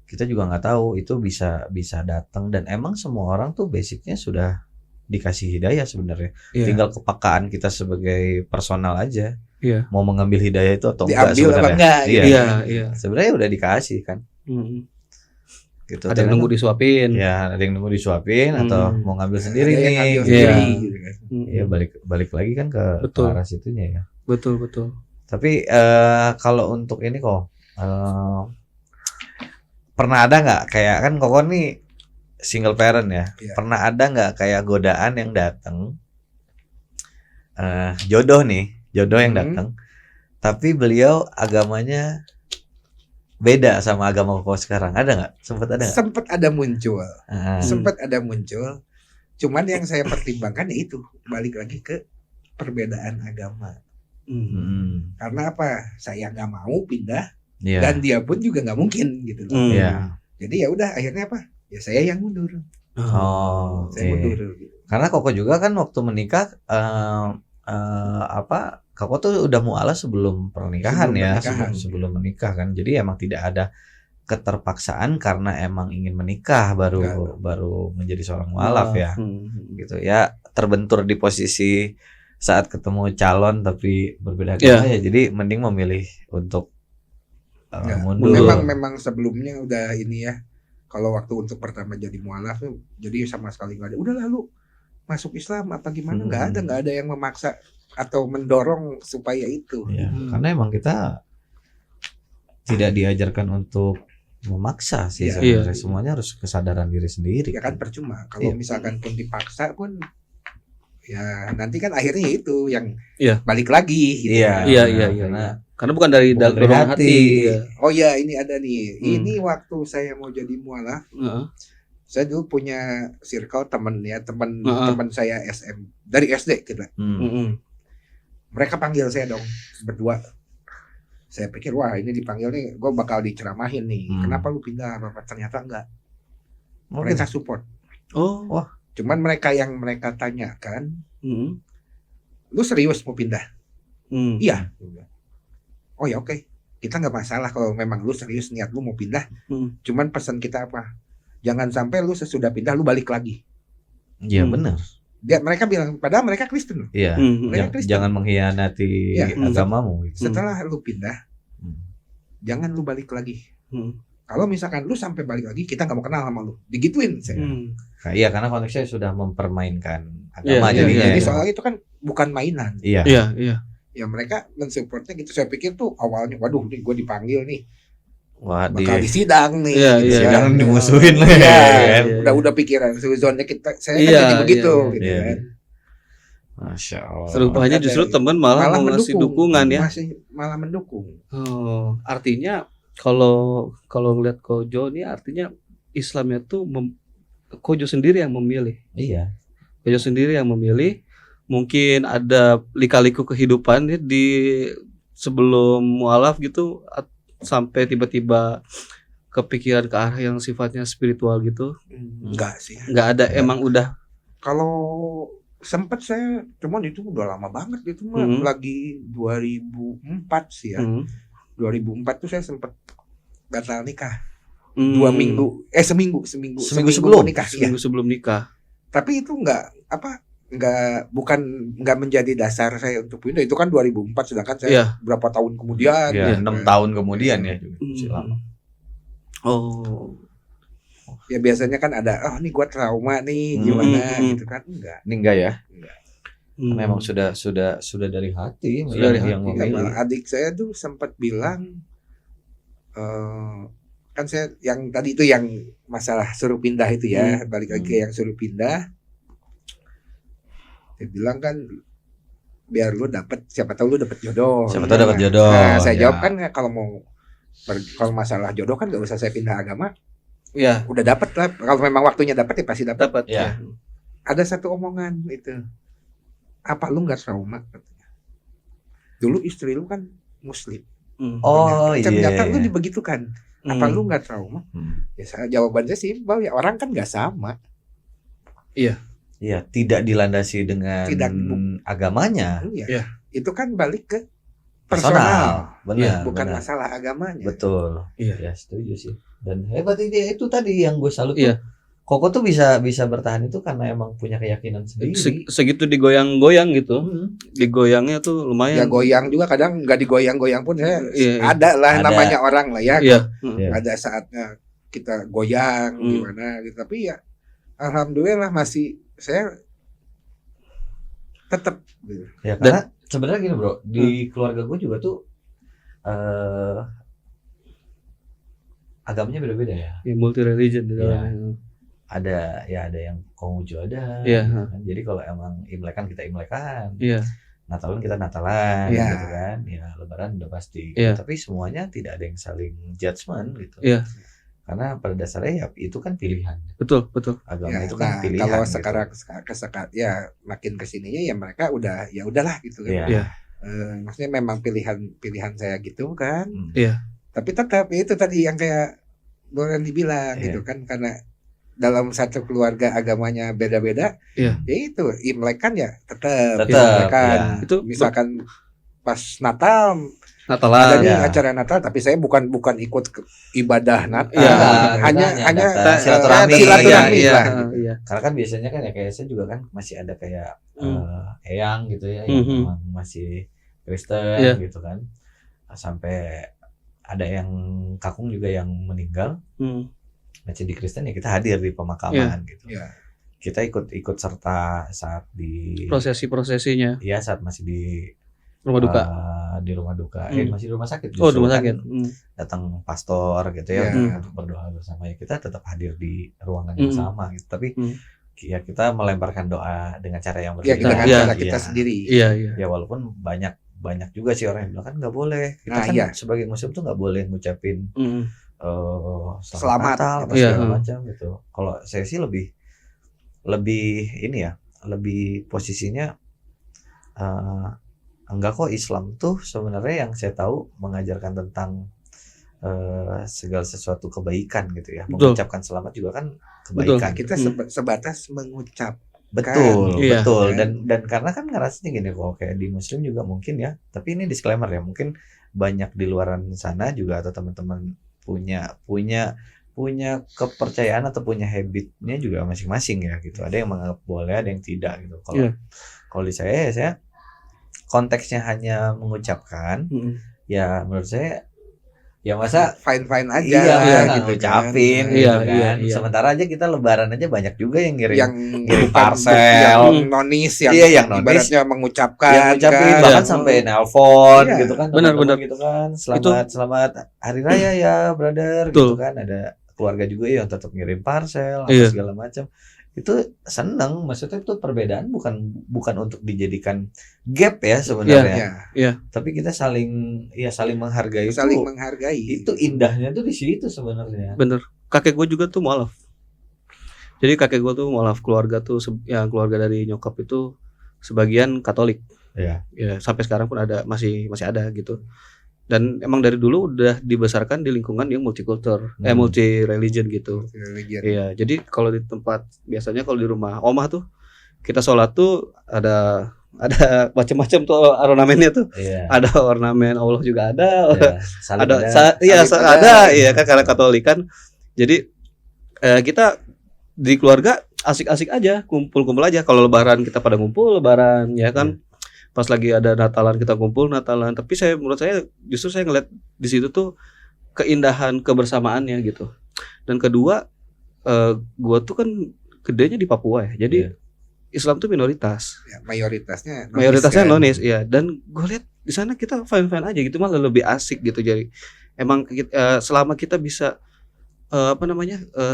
[SPEAKER 2] Kita juga nggak tahu itu bisa datang dan emang semua orang tuh basicnya sudah dikasih hidayah sebenarnya. Tinggal kepekaan kita sebagai personal aja. Mau mengambil hidayah itu atau enggak sebenarnya.
[SPEAKER 3] Iya.
[SPEAKER 2] Sebenarnya udah dikasih kan. Gitu.
[SPEAKER 3] Ada yang nunggu disuapin.
[SPEAKER 2] Ya, ada yang nunggu disuapin atau mau ngambil sendiri nih. Iya, balik lagi kan ke arah situnya ya.
[SPEAKER 3] Betul.
[SPEAKER 2] Tapi kalau untuk ini kok pernah ada nggak kayak kan Koko nih single parent ya. Pernah ada nggak kayak godaan yang datang jodoh yang datang tapi beliau agamanya beda sama agama Koko sekarang, ada nggak? Sempat ada muncul.
[SPEAKER 1] Cuman yang saya pertimbangkan ya itu balik lagi ke perbedaan agama. Karena apa? Saya nggak mau pindah dan dia pun juga nggak mungkin gitu loh. Jadi ya udah akhirnya apa? Ya saya yang mundur. Saya mundur. Gitu.
[SPEAKER 2] Karena Koko juga kan waktu menikah Koko tuh udah mualaf sebelum pernikahan sebelum menikah kan. Jadi emang tidak ada keterpaksaan karena emang ingin menikah baru menjadi seorang mualaf ya. Gitu ya, terbentur di posisi saat ketemu calon tapi berbeda agama ya. Jadi mending memilih untuk mundur.
[SPEAKER 1] Memang sebelumnya udah ini ya. Kalau waktu untuk pertama jadi mualaf tuh jadi sama sekali nggak ada. Udah lalu masuk Islam apa gimana? Nggak ada yang memaksa atau mendorong supaya itu.
[SPEAKER 2] Ya, karena emang kita tidak diajarkan untuk memaksa sih sebenarnya. Semuanya harus kesadaran diri sendiri.
[SPEAKER 1] Ya kan percuma kalau misalkan pun dipaksa pun ya nanti kan akhirnya itu yang balik lagi gitu.
[SPEAKER 3] Karena bukan dari dalam hati.
[SPEAKER 1] Oh ya, ini ada nih. Ini waktu saya mau jadi mualaf. Saya dulu punya circle teman saya SM dari SD kita. Mereka panggil saya dong berdua. Saya pikir wah ini dipanggil nih, gue bakal diceramahin nih. Kenapa lu pindah? Apa ternyata enggak. Mereka support.
[SPEAKER 3] Wah.
[SPEAKER 1] Cuman mereka tanyakan, lu serius mau pindah? Iya. Oh ya oke. Kita nggak masalah kalau memang lu serius niat lu mau pindah. Cuman pesan kita apa? Jangan sampai lu sesudah pindah lu balik lagi.
[SPEAKER 2] Iya benar.
[SPEAKER 1] Mereka bilang, padahal mereka Kristen.
[SPEAKER 2] Iya. Jangan mengkhianati agamamu.
[SPEAKER 1] Setelah lu pindah, jangan lu balik lagi. Kalau misalkan lu sampai balik lagi, kita nggak mau kenal sama lu. Digituin saya.
[SPEAKER 2] Iya, karena konteksnya sudah mempermainkan agama jadinya.
[SPEAKER 1] Jadi soal itu kan bukan mainan.
[SPEAKER 2] Iya.
[SPEAKER 1] Ya mereka mensupportnya gitu. Saya pikir tuh awalnya, waduh nih gue dipanggil nih.
[SPEAKER 2] Wah,
[SPEAKER 1] bakal disidang nih.
[SPEAKER 2] Jangan dimusuhin lah.
[SPEAKER 1] Udah pikiran suzonnya saya kan jadi begitu gitu kan.
[SPEAKER 2] Masya Allah.
[SPEAKER 3] Serupanya justru teman malah ngasih dukungan ya.
[SPEAKER 1] Malah mendukung.
[SPEAKER 3] Artinya kalau ngeliat Kojo ini artinya Islamnya tuh Kojo sendiri yang memilih.
[SPEAKER 2] Iya.
[SPEAKER 3] Kojo sendiri yang memilih. Mungkin ada lika-liku kehidupan ya di sebelum mualaf gitu sampai tiba-tiba kepikiran ke arah yang sifatnya spiritual gitu.
[SPEAKER 1] Enggak sih.
[SPEAKER 3] Enggak ada, emang udah.
[SPEAKER 1] Kalau sempet saya, cuman itu udah lama banget itu mah lagi 2004 sih ya. 2004 tuh saya sempet batal nikah. 2 minggu, seminggu sebelum nikah.
[SPEAKER 3] Seminggu sebelum nikah.
[SPEAKER 1] Tapi itu bukan menjadi dasar saya untuk pindah. Itu kan 2004, sedangkan saya berapa tahun kemudian.
[SPEAKER 2] 6 tahun kemudian ya. Lama.
[SPEAKER 1] Ya biasanya kan ada, nih gua trauma nih gimana gitu kan.
[SPEAKER 2] Ini enggak ya. Karena memang sudah dari hati yang memilih.
[SPEAKER 1] Adik saya tuh sempat bilang kan saya yang tadi itu yang masalah suruh pindah itu ya, balik lagi ke yang suruh pindah. Dia bilang kan biar lu dapet, siapa tahu lu dapet jodoh. Nah, saya jawab kan kalau masalah jodoh kan gak usah saya pindah agama.
[SPEAKER 3] Iya.
[SPEAKER 1] Udah dapet lah. Kalau memang waktunya dapet ya pasti dapet.
[SPEAKER 2] Ya.
[SPEAKER 1] Ada satu omongan itu. Apa lu nggak trauma? Katanya. Dulu istri lu kan Muslim. Ternyata lu dibegitukan. Apa lu nggak trauma? Ya jawabannya simpel ya, orang kan nggak sama.
[SPEAKER 3] Iya.
[SPEAKER 2] Iya, tidak dilandasi dengan agamanya.
[SPEAKER 1] Iya. Itu kan balik ke personal.
[SPEAKER 2] Benar.
[SPEAKER 1] Bukan
[SPEAKER 2] benar.
[SPEAKER 1] masalah agamanya.
[SPEAKER 2] Betul.
[SPEAKER 3] Iya.
[SPEAKER 2] Ya, setuju sih. Dan hebat itu tadi yang gue salut tuh. Koko tuh bisa bertahan itu karena emang punya keyakinan sendiri.
[SPEAKER 3] Segitu digoyang-goyang gitu. Digoyangnya tuh lumayan.
[SPEAKER 1] Ya goyang juga, kadang nggak digoyang-goyang pun saya ada lah namanya orang lah ya. Ada saatnya kita goyang gimana gitu. Tapi ya alhamdulillah masih saya tetap gitu.
[SPEAKER 2] Ya karena sebenarnya gini bro, di keluarga gue juga tuh agamanya beda-beda ya.
[SPEAKER 3] Multi religion
[SPEAKER 2] Ada yang Konghucu ada. Kan? Jadi kalau emang Imlekan kita Imlekan. Natalan kita Natalan gitu kan. Ya Lebaran udah pasti. Tapi semuanya tidak ada yang saling judgement gitu. Karena pada dasarnya ya itu kan pilihan.
[SPEAKER 3] Betul.
[SPEAKER 2] Agama
[SPEAKER 1] Ya,
[SPEAKER 2] itu kan
[SPEAKER 1] nah,
[SPEAKER 2] pilihan.
[SPEAKER 1] kalau
[SPEAKER 2] gitu.
[SPEAKER 1] sekarang ya makin kesininya ya mereka udah ya udahlah gitu kan.
[SPEAKER 2] Iya.
[SPEAKER 1] Maksudnya memang pilihan saya gitu kan.
[SPEAKER 3] Iya.
[SPEAKER 1] Tapi tetap ya itu tadi yang kayak Bang Randy bilang
[SPEAKER 2] Iya.
[SPEAKER 1] gitu kan, karena dalam satu keluarga agamanya beda-beda.
[SPEAKER 3] Iya.
[SPEAKER 1] Ya itu Imlek kan ya tetap
[SPEAKER 2] Tetap,
[SPEAKER 1] kan.
[SPEAKER 2] ya.
[SPEAKER 3] Itu
[SPEAKER 1] Misalkan pas Natal ada
[SPEAKER 3] Natalan.
[SPEAKER 1] nih
[SPEAKER 2] ya.
[SPEAKER 1] acara Natal, tapi saya bukan ikut ibadah Natal.
[SPEAKER 3] Iya.
[SPEAKER 1] hanya
[SPEAKER 2] datang silaturahmi.
[SPEAKER 1] silaturahmi
[SPEAKER 3] Iya,
[SPEAKER 1] lah.
[SPEAKER 3] iya.
[SPEAKER 2] Karena kan biasanya kan ya kayak saya juga kan masih ada kayak eyang gitu ya,
[SPEAKER 3] Hmm.
[SPEAKER 2] yang memang masih Kristen
[SPEAKER 3] Iya.
[SPEAKER 2] gitu kan. Sampai ada yang kakung juga yang meninggal, masih di Kristen ya kita hadir di pemakaman gitu.
[SPEAKER 1] Iya.
[SPEAKER 2] Kita ikut serta saat di
[SPEAKER 3] Prosesinya
[SPEAKER 2] ya saat masih di
[SPEAKER 3] rumah duka.
[SPEAKER 2] di rumah duka, masih di rumah sakit.
[SPEAKER 3] Oh,
[SPEAKER 2] justru
[SPEAKER 3] rumah
[SPEAKER 2] kan
[SPEAKER 3] sakit.
[SPEAKER 2] datang pastor gitu ya
[SPEAKER 1] Iya.
[SPEAKER 2] untuk berdoa bersama, ya kita tetap hadir di ruangan yang sama gitu. Tapi ya kita melemparkan doa dengan cara yang
[SPEAKER 1] Ya
[SPEAKER 2] berbeda.
[SPEAKER 1] dengan
[SPEAKER 3] Iya.
[SPEAKER 1] cara kita sendiri.
[SPEAKER 3] Iya.
[SPEAKER 2] Ya walaupun banyak juga sih orang yang bilang kan nggak boleh. Kita
[SPEAKER 1] Nah,
[SPEAKER 2] kan
[SPEAKER 1] iya.
[SPEAKER 2] sebagai muslim tuh nggak boleh ngucapin
[SPEAKER 1] Selamat,
[SPEAKER 2] Natal apa
[SPEAKER 3] gitu.
[SPEAKER 2] segala
[SPEAKER 3] Iya.
[SPEAKER 2] macam gitu. Kalau saya sih lebih ini ya, lebih posisinya enggak kok, Islam tuh sebenarnya yang saya tahu mengajarkan tentang segala sesuatu kebaikan gitu ya.
[SPEAKER 3] Betul.
[SPEAKER 2] Mengucapkan selamat juga kan kebaikan.
[SPEAKER 1] Kita sebatas mengucap.
[SPEAKER 2] Betul,
[SPEAKER 3] Iya.
[SPEAKER 2] betul.
[SPEAKER 1] Kan?
[SPEAKER 2] Dan karena kan ngerasanya gini kok, kayak di muslim juga mungkin ya. Tapi ini disclaimer ya, mungkin banyak di luaran sana juga atau teman-teman punya kepercayaan atau punya habitnya juga masing-masing ya gitu. Ada yang menganggap boleh, ada yang tidak gitu. Kalau di saya ya saya konteksnya hanya mengucapkan, ya menurut saya ya masa
[SPEAKER 1] Fine aja
[SPEAKER 2] iya,
[SPEAKER 1] gitu
[SPEAKER 2] ngucapin
[SPEAKER 1] kan.
[SPEAKER 2] gitu
[SPEAKER 3] Iya,
[SPEAKER 2] kan.
[SPEAKER 3] iya.
[SPEAKER 2] Sementara aja kita lebaran aja banyak juga yang ngirim
[SPEAKER 1] yang
[SPEAKER 2] ngirim
[SPEAKER 1] bukan-
[SPEAKER 2] parcel.
[SPEAKER 1] yang nonis yang,
[SPEAKER 2] Iya, yang nonis.
[SPEAKER 1] ibaratnya mengucapkan
[SPEAKER 2] yang ngucapin
[SPEAKER 1] kan.
[SPEAKER 2] bahkan sampai nelpon
[SPEAKER 1] Iya.
[SPEAKER 2] gitu kan,
[SPEAKER 3] Benar,
[SPEAKER 2] teman-teman
[SPEAKER 3] benar.
[SPEAKER 2] gitu kan, selamat hari raya ya brother.
[SPEAKER 3] Betul.
[SPEAKER 2] Gitu kan, ada keluarga juga yang tetap ngirim parcel
[SPEAKER 3] Iya.
[SPEAKER 2] segala macam. Itu seneng, maksudnya itu perbedaan bukan untuk dijadikan gap ya sebenarnya,
[SPEAKER 1] Ya,
[SPEAKER 2] tapi kita saling menghargai.
[SPEAKER 1] saling
[SPEAKER 2] itu
[SPEAKER 1] menghargai.
[SPEAKER 2] itu indahnya tuh di situ sebenarnya.
[SPEAKER 3] Bener. Kakek gue juga tuh mualaf. Jadi kakek gue tuh mualaf, keluarga tuh yang keluarga dari nyokap itu sebagian Katolik.
[SPEAKER 2] Iya.
[SPEAKER 3] Ya sampai sekarang pun masih ada gitu. Dan emang dari dulu udah dibesarkan di lingkungan yang multikultur, multi religion gitu.
[SPEAKER 1] Religion.
[SPEAKER 3] Iya, jadi kalau di tempat biasanya kalau di rumah omah tuh kita sholat tuh ada macam-macam tuh ornamennya tuh.
[SPEAKER 2] Iya.
[SPEAKER 3] Ada ornamen Allah juga ada.
[SPEAKER 2] Iya, saling
[SPEAKER 3] ada
[SPEAKER 1] saling
[SPEAKER 3] ada ya kan, karena Katolik kan. Jadi kita di keluarga asik-asik aja, kumpul-kumpul aja. Kalau lebaran kita pada ngumpul lebaran ya kan. Pas lagi ada Natalan kita kumpul Natalan. Tapi menurut saya justru saya ngeliat di situ tuh keindahan kebersamaannya gitu. Dan kedua, gua tuh kan gedenya di Papua ya. Jadi Islam tuh minoritas.
[SPEAKER 1] Ya, mayoritasnya
[SPEAKER 3] Mayoritasnya
[SPEAKER 1] kan.
[SPEAKER 3] nonis, ya. Dan gue lihat di sana kita fine aja gitu, malah lebih asik gitu. Jadi emang selama kita bisa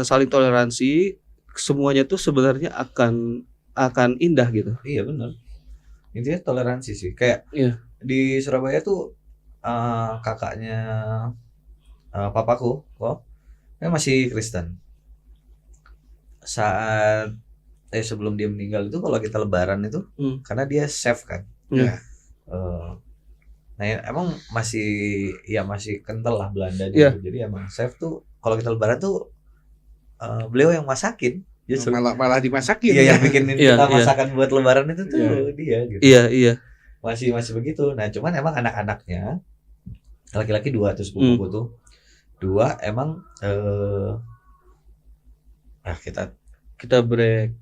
[SPEAKER 3] saling toleransi, semuanya tuh sebenarnya akan indah gitu.
[SPEAKER 2] Iya benar. Intinya toleransi sih. Kayak
[SPEAKER 3] Iya.
[SPEAKER 2] di Surabaya tuh kakaknya papaku kok masih Kristen. Saat sebelum dia meninggal itu kalau kita lebaran itu karena dia chef kan.
[SPEAKER 3] Iya.
[SPEAKER 2] Nah emang masih kental lah Belanda
[SPEAKER 3] Iya.
[SPEAKER 2] gitu. Jadi emang chef tuh kalau kita lebaran tuh beliau yang masakin. Justru
[SPEAKER 1] Malah dimasakin.
[SPEAKER 2] iya, yang bikinin
[SPEAKER 3] Iya,
[SPEAKER 2] kita
[SPEAKER 3] iya.
[SPEAKER 2] masakan buat lebaran itu tuh dia gitu.
[SPEAKER 3] Iya.
[SPEAKER 2] Masih begitu. Nah, cuman emang anak-anaknya laki-laki 2 tuh sepupuku tuh. 2 emang
[SPEAKER 3] Kita break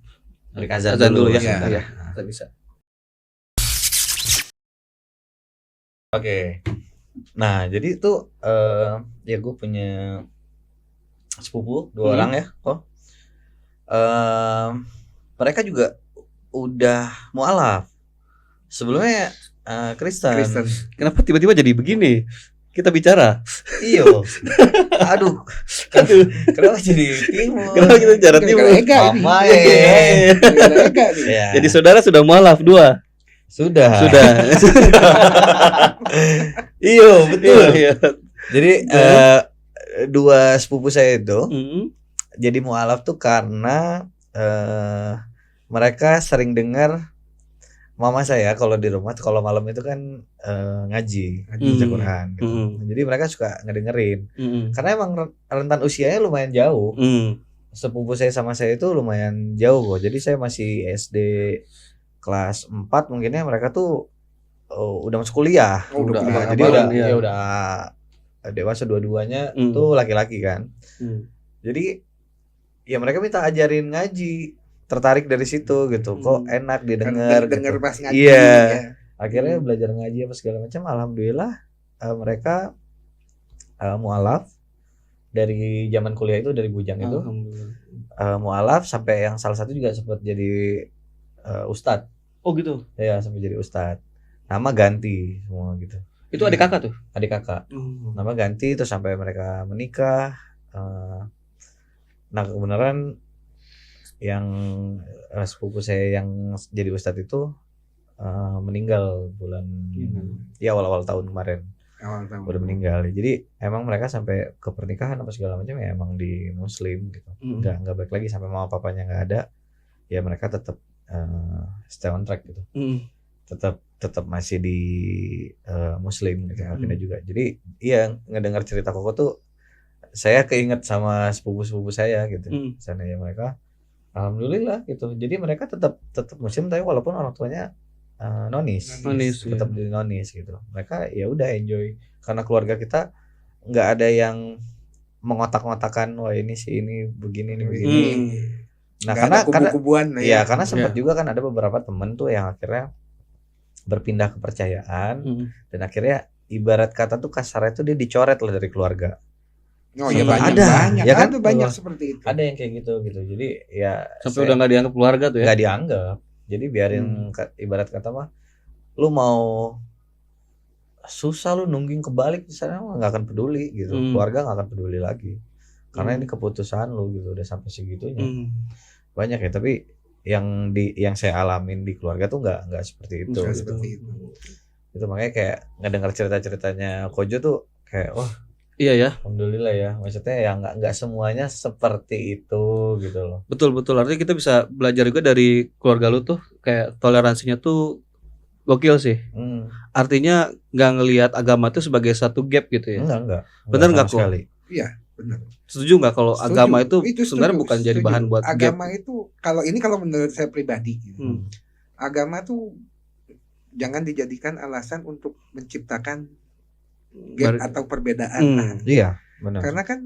[SPEAKER 2] azan
[SPEAKER 3] dulu ya.
[SPEAKER 2] sebentar.
[SPEAKER 3] Iya,
[SPEAKER 2] Nah,
[SPEAKER 3] kita bisa.
[SPEAKER 2] Oke. Nah, jadi itu ya gue punya sepupu 2 orang ya, kok. Mereka juga udah mualaf. Sebelumnya Kristen.
[SPEAKER 3] Kenapa tiba-tiba jadi begini? Kita bicara.
[SPEAKER 2] Iyo. Aduh. Kenapa jadi timur?
[SPEAKER 3] Kenapa kita bicara timur?
[SPEAKER 2] Mama ya.
[SPEAKER 3] Jadi saudara sudah mualaf 2.
[SPEAKER 2] Sudah.
[SPEAKER 3] Iya,
[SPEAKER 2] Iyo, betul.
[SPEAKER 3] Iya.
[SPEAKER 2] Jadi dua sepupu saya itu
[SPEAKER 3] Mm-mm.
[SPEAKER 2] jadi mualaf tuh karena mereka sering dengar mama saya kalau di rumah tuh kalau malam itu kan ngaji baca Quran gitu. Jadi mereka suka ngedengerin. Karena emang rentan usianya lumayan jauh. Sepupu saya sama saya itu lumayan jauh kok. Jadi saya masih SD kelas 4 mungkinnya mereka tuh udah masuk kuliah.
[SPEAKER 1] Udah
[SPEAKER 3] kuliah.
[SPEAKER 2] Jadi
[SPEAKER 3] Abalan,
[SPEAKER 2] ya
[SPEAKER 3] ya.
[SPEAKER 2] udah dewasa dua-duanya tuh laki-laki kan. Jadi ya mereka minta ajarin ngaji, tertarik dari situ gitu. Kok enak didengar
[SPEAKER 1] denger
[SPEAKER 2] gitu.
[SPEAKER 1] pas ngaji.
[SPEAKER 2] Iya.
[SPEAKER 1] Ya.
[SPEAKER 2] Akhirnya belajar ngaji apa segala macam. Alhamdulillah mereka mualaf dari zaman kuliah itu dari bujang itu. Mualaf sampai yang salah satu juga sempat jadi ustadz.
[SPEAKER 3] Oh gitu.
[SPEAKER 2] Ya sampai jadi ustadz. Nama ganti semua gitu.
[SPEAKER 3] Itu adik kakak tuh.
[SPEAKER 2] Adik kakak. Nama ganti terus sampai mereka menikah. Nah kebenaran yang sepupu saya yang jadi ustadz itu meninggal bulan ya awal-awal tahun kemarin.
[SPEAKER 1] Awal tahun.
[SPEAKER 2] Udah meninggal. Jadi emang mereka sampai ke pernikahan apa segala macam ya emang di muslim gitu. Nggak balik lagi sampai mama papanya nggak ada. Ya mereka tetap stay on track gitu. Tetap masih di muslim gitu pindah juga. Jadi iya ngedengar cerita Koko tuh saya keinget sama sepupu-sepupu saya gitu. Sana ya mereka alhamdulillah gitu. Jadi mereka tetap muslim tapi walaupun orang tuanya nonis tetap di nonis gitu. Mereka ya udah enjoy karena keluarga kita nggak ada yang mengotak-ngotakan wah ini sih ini begini ini begini. Nah
[SPEAKER 1] Nggak
[SPEAKER 2] karena
[SPEAKER 1] kubu-kubuan
[SPEAKER 2] ya karena sempat juga kan ada beberapa temen tuh yang akhirnya berpindah kepercayaan dan akhirnya ibarat kata tuh kasarnya tuh dia dicoret lah dari keluarga.
[SPEAKER 1] Oh ya
[SPEAKER 2] Ada,
[SPEAKER 1] banyak
[SPEAKER 2] ya kan?
[SPEAKER 1] ada banyak seperti itu.
[SPEAKER 2] Ada yang kayak gitu. Jadi ya
[SPEAKER 3] sampai udah nggak dianggap keluarga tuh ya.
[SPEAKER 2] Nggak dianggap. Jadi biarin ibarat kata mah lu mau susah lu nungging kebalik di sana mah nggak akan peduli gitu. Keluarga nggak akan peduli lagi. Karena ini keputusan lu gitu udah sampai segitunya. Banyak ya tapi yang saya alamin di keluarga tuh nggak seperti itu.
[SPEAKER 1] Seperti itu.
[SPEAKER 2] Itu makanya kayak ngedengar cerita-ceritanya Kojo tuh kayak wah
[SPEAKER 3] iya ya.
[SPEAKER 2] Alhamdulillah ya. Maksudnya ya nggak semuanya seperti itu gitu loh.
[SPEAKER 3] Betul. Artinya kita bisa belajar juga dari keluarga lu tuh kayak toleransinya tuh gokil sih. Artinya nggak ngelihat agama tuh sebagai satu gap gitu ya.
[SPEAKER 2] Enggak.
[SPEAKER 3] Bener nggak kok?
[SPEAKER 2] Sekali.
[SPEAKER 1] Iya, benar.
[SPEAKER 3] Setuju nggak kalau agama itu sebenarnya bukan jadi bahan buat
[SPEAKER 1] agama
[SPEAKER 3] gap?
[SPEAKER 1] itu kalau menurut saya pribadi gitu. Agama tuh jangan dijadikan alasan untuk menciptakan gap atau perbedaan lah.
[SPEAKER 2] Iya, benar.
[SPEAKER 1] Karena kan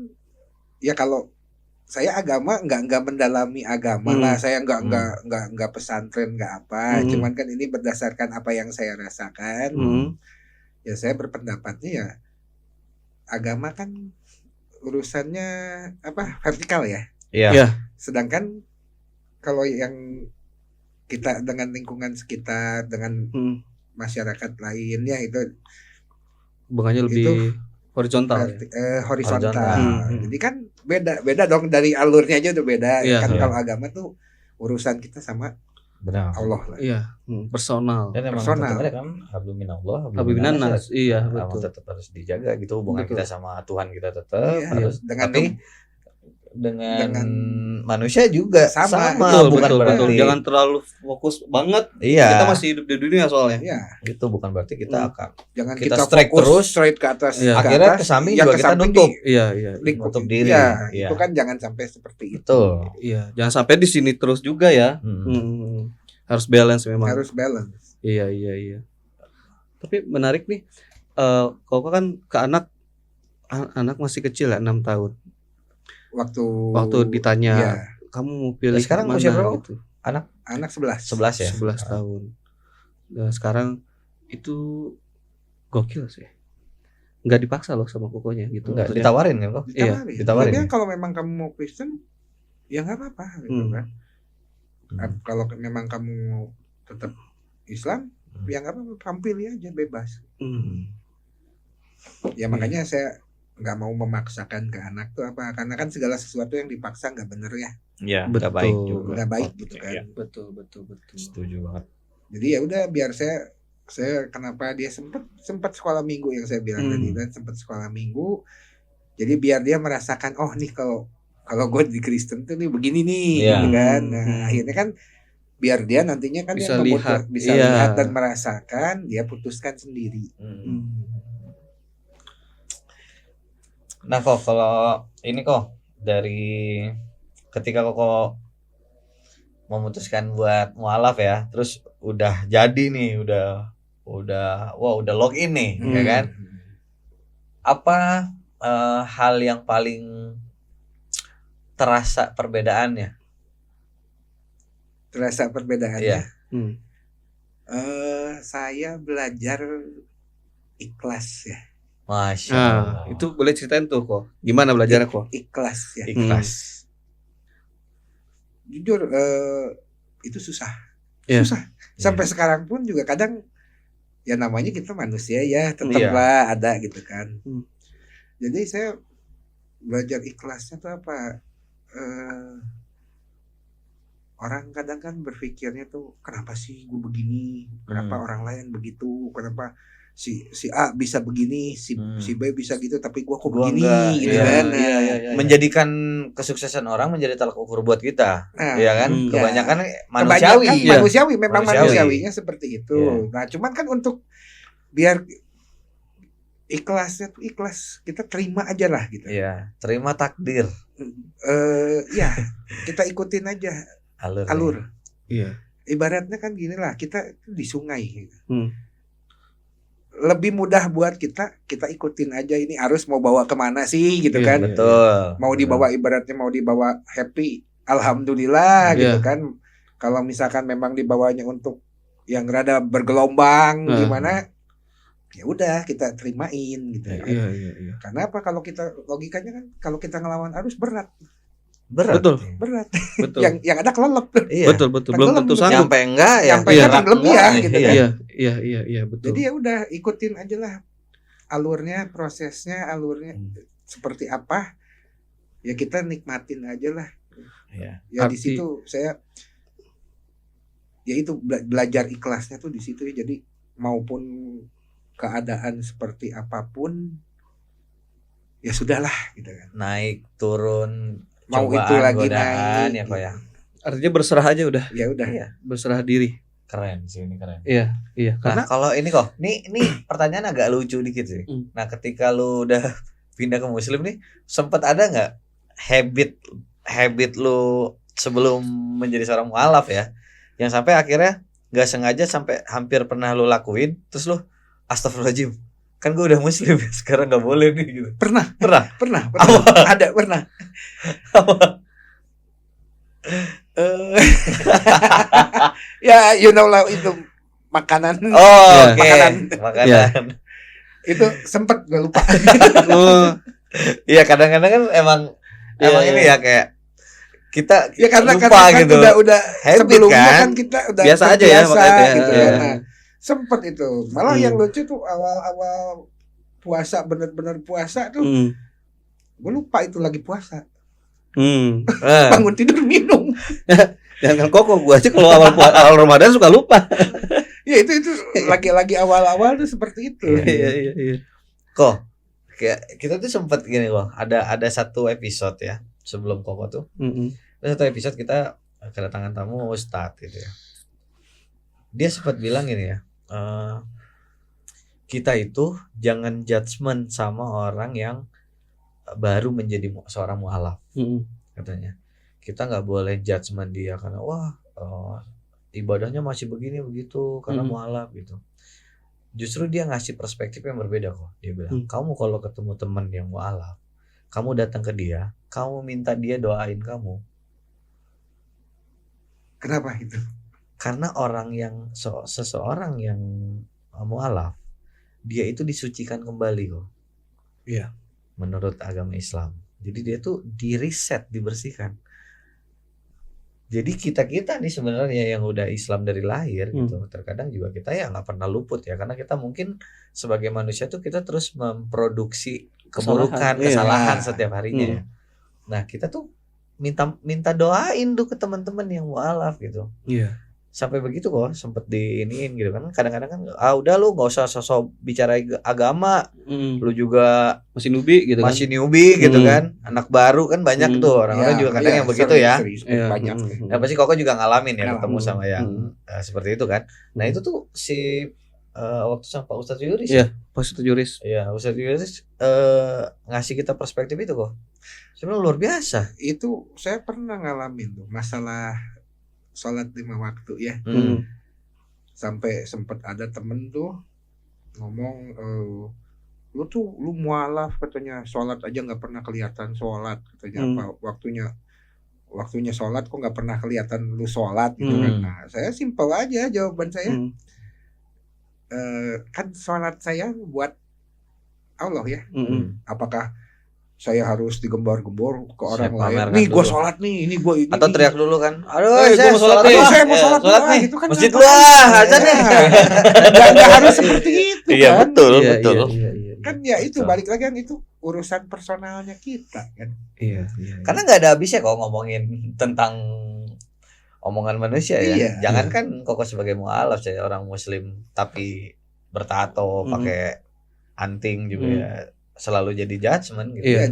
[SPEAKER 1] ya kalau saya agama nggak mendalami agama lah, saya nggak pesantren nggak apa, cuman kan ini berdasarkan apa yang saya rasakan. Ya saya berpendapatnya ya agama kan urusannya apa vertikal ya.
[SPEAKER 2] Iya.
[SPEAKER 1] Sedangkan kalau yang kita dengan lingkungan sekitar dengan masyarakat lainnya itu
[SPEAKER 3] hubungannya lebih horizontal.
[SPEAKER 1] Horizontal. Jadi kan beda dong dari alurnya aja udah beda. Kan kalau agama tuh urusan kita sama
[SPEAKER 2] benar
[SPEAKER 1] Allah lah.
[SPEAKER 3] Iya, personal.
[SPEAKER 2] Dan emang
[SPEAKER 1] Personal.
[SPEAKER 2] tetap ada kan hablum minallah,
[SPEAKER 3] Hablum minannas. Iya, betul.
[SPEAKER 2] Tetap harus dijaga gitu hubungan
[SPEAKER 3] Betul.
[SPEAKER 2] kita sama Tuhan kita tetap harus dengan manusia juga sama bukan berarti
[SPEAKER 3] jangan terlalu fokus banget.
[SPEAKER 2] Iya.
[SPEAKER 3] Kita masih hidup di dunia soalnya.
[SPEAKER 1] Iya.
[SPEAKER 2] Itu bukan berarti kita akan
[SPEAKER 1] Jangan
[SPEAKER 2] kita
[SPEAKER 1] kita
[SPEAKER 2] strike
[SPEAKER 1] fokus
[SPEAKER 2] terus
[SPEAKER 1] straight ke atas.
[SPEAKER 3] Iya.
[SPEAKER 2] akhirnya ke samping juga kita nutup.
[SPEAKER 3] Iya.
[SPEAKER 2] Nutup diri.
[SPEAKER 1] Iya,
[SPEAKER 2] Iya.
[SPEAKER 1] itu kan jangan sampai seperti itu.
[SPEAKER 2] Betul.
[SPEAKER 3] Iya, jangan sampai di sini terus juga ya. Harus balance memang.
[SPEAKER 1] Harus balance.
[SPEAKER 3] Iya. Tapi menarik nih. Kau kan ke anak masih kecil ya, 6 tahun. Waktu ditanya
[SPEAKER 1] iya.
[SPEAKER 3] kamu mau pilih
[SPEAKER 2] Sekarang
[SPEAKER 3] mana
[SPEAKER 2] usia berapa?
[SPEAKER 3] gitu.
[SPEAKER 1] Anak 11
[SPEAKER 2] 11 ya.
[SPEAKER 3] 11 tahun. Dan sekarang itu gokil sih. Nggak dipaksa loh sama kokonya gitu.
[SPEAKER 2] Enggak
[SPEAKER 3] Maksudnya,
[SPEAKER 2] ditawarin kan kok?
[SPEAKER 3] Iya,
[SPEAKER 2] ditawarin.
[SPEAKER 1] Tapi kalau memang kamu mau Kristen ya nggak apa-apa gitu kan. Kalau memang kamu mau tetap Islam ya nggak apa-apa, tampil aja bebas. Ya makanya saya nggak mau memaksakan ke anak tuh apa, karena kan segala sesuatu yang dipaksa nggak bener ya.
[SPEAKER 2] Iya,
[SPEAKER 3] Betul.
[SPEAKER 2] nggak baik juga.
[SPEAKER 1] Nggak baik gitu kan.
[SPEAKER 2] Iya.
[SPEAKER 3] Betul.
[SPEAKER 2] Setuju banget.
[SPEAKER 1] Jadi ya udah biar saya kenapa dia sempat sekolah minggu yang saya bilang tadi, dan sempat sekolah minggu Jadi biar dia merasakan, oh nih kalau gue di Kristen tuh nih begini nih,
[SPEAKER 2] Iya.
[SPEAKER 1] gitu kan. Nah, akhirnya kan biar dia nantinya kan
[SPEAKER 3] Bisa
[SPEAKER 1] dia
[SPEAKER 3] lihat.
[SPEAKER 1] bisa
[SPEAKER 3] Iya.
[SPEAKER 1] lihat dan merasakan, dia putuskan sendiri.
[SPEAKER 2] Nah kok kalau ini kok dari ketika kok memutuskan buat mualaf ya, terus udah jadi nih, udah login nih, ya kan? Apa hal yang paling terasa perbedaannya?
[SPEAKER 1] Terasa perbedaannya.
[SPEAKER 2] Iya.
[SPEAKER 1] Saya belajar ikhlas ya.
[SPEAKER 2] Masya
[SPEAKER 3] Nah,
[SPEAKER 2] Allah.
[SPEAKER 3] itu boleh ceritain tuh kok. Gimana belajarnya kok?
[SPEAKER 1] Ikhlas ya.
[SPEAKER 2] Ikhlas.
[SPEAKER 1] Jujur itu susah.
[SPEAKER 3] Iya.
[SPEAKER 1] Susah. Sampai sekarang pun juga kadang ya namanya kita manusia ya,
[SPEAKER 2] Iya.
[SPEAKER 1] tetaplah ada gitu kan.
[SPEAKER 3] Hmm.
[SPEAKER 1] Jadi saya belajar ikhlasnya tuh apa? Orang kadang kan berpikirnya tuh kenapa sih gue begini? Kenapa orang lain begitu? Kenapa si A bisa begini, si B bisa gitu, tapi gua kok
[SPEAKER 2] Gua
[SPEAKER 1] begini
[SPEAKER 2] enggak,
[SPEAKER 1] gitu
[SPEAKER 2] iya.
[SPEAKER 1] kan.
[SPEAKER 3] Iya.
[SPEAKER 2] Menjadikan kesuksesan orang menjadi tolak ukur buat kita,
[SPEAKER 1] Nah,
[SPEAKER 2] ya kan?
[SPEAKER 3] iya.
[SPEAKER 2] Kebanyakan manusiawi.
[SPEAKER 1] Kebanyakan
[SPEAKER 3] Iya.
[SPEAKER 1] manusiawi, memang
[SPEAKER 2] Manusiawi.
[SPEAKER 1] manusiawinya seperti itu.
[SPEAKER 2] Iya.
[SPEAKER 1] Nah, cuman kan untuk biar ikhlasnya tuh ikhlas, kita terima aja lah gitu.
[SPEAKER 2] Iya, terima takdir.
[SPEAKER 1] Ya, kita ikutin aja alur.
[SPEAKER 3] Iya.
[SPEAKER 1] Ibaratnya kan gini lah, kita itu di sungai gitu. Lebih mudah buat kita ikutin aja ini arus mau bawa kemana sih gitu
[SPEAKER 3] Iya,
[SPEAKER 1] kan.
[SPEAKER 2] Betul.
[SPEAKER 1] Mau dibawa ibaratnya mau dibawa happy, alhamdulillah gitu
[SPEAKER 3] Iya.
[SPEAKER 1] kan. Kalau misalkan memang dibawanya untuk yang rada bergelombang gimana, ya udah kita terimain gitu kan.
[SPEAKER 3] Iya.
[SPEAKER 1] Karena apa, kalau kita logikanya kan kalau kita ngelawan arus berat.
[SPEAKER 3] Betul. Betul.
[SPEAKER 1] yang ada kelelep.
[SPEAKER 2] Iya.
[SPEAKER 3] Betul. Belum tentu sanggup.
[SPEAKER 2] Nyampe enggak ya?
[SPEAKER 1] Nyampe
[SPEAKER 3] Iya.
[SPEAKER 1] kan lebih ya gitu kan.
[SPEAKER 3] Iya, betul.
[SPEAKER 1] Jadi ya udah ikutin aja lah alurnya, prosesnya, alurnya seperti apa. Ya kita nikmatin aja lah.
[SPEAKER 2] Iya.
[SPEAKER 1] Ya di situ saya ya itu belajar ikhlasnya tuh di situ ya. Jadi maupun keadaan seperti apapun ya sudahlah gitu kan.
[SPEAKER 2] Naik turun,
[SPEAKER 1] Mau
[SPEAKER 2] cobaan,
[SPEAKER 1] itu lagi
[SPEAKER 2] godaan,
[SPEAKER 1] naik
[SPEAKER 2] ya kok ya.
[SPEAKER 3] Artinya berserah aja udah.
[SPEAKER 1] Ya udah.
[SPEAKER 2] Iya.
[SPEAKER 3] Berserah diri.
[SPEAKER 2] Keren sih, ini keren.
[SPEAKER 3] Iya.
[SPEAKER 2] Nah, kalau ini kok, ini pertanyaan agak lucu dikit sih. Nah, ketika lu udah pindah ke Muslim nih, sempat ada nggak habit lu sebelum menjadi seorang mualaf ya, yang sampai akhirnya nggak sengaja sampai hampir pernah lu lakuin, terus lu astagfirullahaladzim, kan gue udah Muslim ya, sekarang nggak boleh nih gitu.
[SPEAKER 1] Pernah. Ada pernah. Ya you know lah itu makanan.
[SPEAKER 2] Oh,
[SPEAKER 3] Iya.
[SPEAKER 2] oke. Makanan.
[SPEAKER 1] Itu sempet gue lupa.
[SPEAKER 2] Iya, kadang-kadang kan emang ini ya kayak kita
[SPEAKER 1] Ya karena
[SPEAKER 2] lupa
[SPEAKER 1] kan
[SPEAKER 2] gitu.
[SPEAKER 1] udah
[SPEAKER 2] Habit
[SPEAKER 1] sebelumnya
[SPEAKER 2] kan?
[SPEAKER 1] kan kita udah
[SPEAKER 3] Biasa aja ya,
[SPEAKER 1] terbiasa
[SPEAKER 3] makanya itu ya.
[SPEAKER 1] gitu
[SPEAKER 3] Iya.
[SPEAKER 1] ya. Nah, sempet itu. Malah yang lucu tuh awal-awal puasa, bener-bener puasa tuh gue lupa itu lagi puasa. Bangun tidur minum.
[SPEAKER 3] Jangan kok gua aja kalau awal Ramadan suka lupa.
[SPEAKER 1] Ya itu lagi awal-awal tuh seperti itu.
[SPEAKER 3] Iya.
[SPEAKER 2] Kok kayak kita tuh sempet gini loh. Ada satu episode ya sebelum Koko tuh. Ada satu episode kita kedatangan tamu Ustadz gitu ya. Dia sempat bilang gini ya. Kita itu jangan judgement sama orang yang baru menjadi seorang mualaf. Katanya. Kita nggak boleh judgement dia karena ibadahnya masih begini begitu karena mualaf gitu. Justru dia ngasih perspektif yang berbeda kok. Dia bilang, kamu kalau ketemu teman yang mualaf, kamu datang ke dia, kamu minta dia doain kamu.
[SPEAKER 1] Kenapa itu?
[SPEAKER 2] Karena seseorang yang mualaf, dia itu disucikan kembali kok.
[SPEAKER 3] Iya.
[SPEAKER 2] Menurut agama Islam. Jadi dia tuh di-reset, dibersihkan. Jadi kita nih sebenarnya yang udah Islam dari lahir gitu, terkadang juga kita ya nggak pernah luput ya, karena kita mungkin sebagai manusia tuh kita terus memproduksi keburukan, kesalahan setiap harinya ya. Nah kita tuh minta doain tuh ke teman-teman yang mualaf gitu.
[SPEAKER 3] Iya.
[SPEAKER 2] sampai begitu kok, sempet diiniin gitu kan. Kadang-kadang kan udah lu nggak usah sosok bicara agama, lu juga
[SPEAKER 3] masih newbie gitu kan.
[SPEAKER 2] masih newbie gitu kan, anak baru kan banyak tuh orang-orang juga kadang yang begitu ya.
[SPEAKER 1] Banyak.
[SPEAKER 2] Nah pasti Koko juga ngalamin ya ketemu
[SPEAKER 1] Ngalamin.
[SPEAKER 2] sama yang seperti itu kan. Nah itu tuh si waktu sama Pak Ustadz Yuris
[SPEAKER 3] Iya, Pak Ustadz Yuris.
[SPEAKER 2] ya Ustadz Yuris ngasih kita perspektif itu kok sebenarnya luar biasa.
[SPEAKER 1] Itu saya pernah ngalamin tuh masalah sholat 5 waktu ya. Sampai sempat ada temen tuh ngomong lu mualaf katanya, sholat aja nggak pernah kelihatan sholat katanya. Apa waktunya sholat kok nggak pernah kelihatan lu sholat gitu kan. Nah saya simpel aja jawaban saya. Kan sholat saya buat Allah ya. Apakah saya harus digembar-gembor ke orang lain? Nih gue sholat nih, ini gue ini.
[SPEAKER 2] Atau teriak dulu kan, aduh
[SPEAKER 3] gue mau sholat nih,
[SPEAKER 1] saya mau sholat
[SPEAKER 2] nih,
[SPEAKER 1] gitu kan.
[SPEAKER 2] masjid luah, azan nih.
[SPEAKER 1] Nggak harus seperti itu kan.
[SPEAKER 2] betul.
[SPEAKER 3] Iya.
[SPEAKER 1] Kan ya itu
[SPEAKER 2] Betul.
[SPEAKER 1] balik lagi kan itu urusan personalnya kita kan.
[SPEAKER 3] Iya.
[SPEAKER 2] Karena nggak ada habisnya kok ngomongin tentang omongan manusia ya.
[SPEAKER 1] Iya.
[SPEAKER 2] Jangan kan Koko sebagai mualaf saya orang muslim tapi bertato pakai anting juga ya selalu jadi judgement gitu.
[SPEAKER 3] Iya.
[SPEAKER 1] Ya,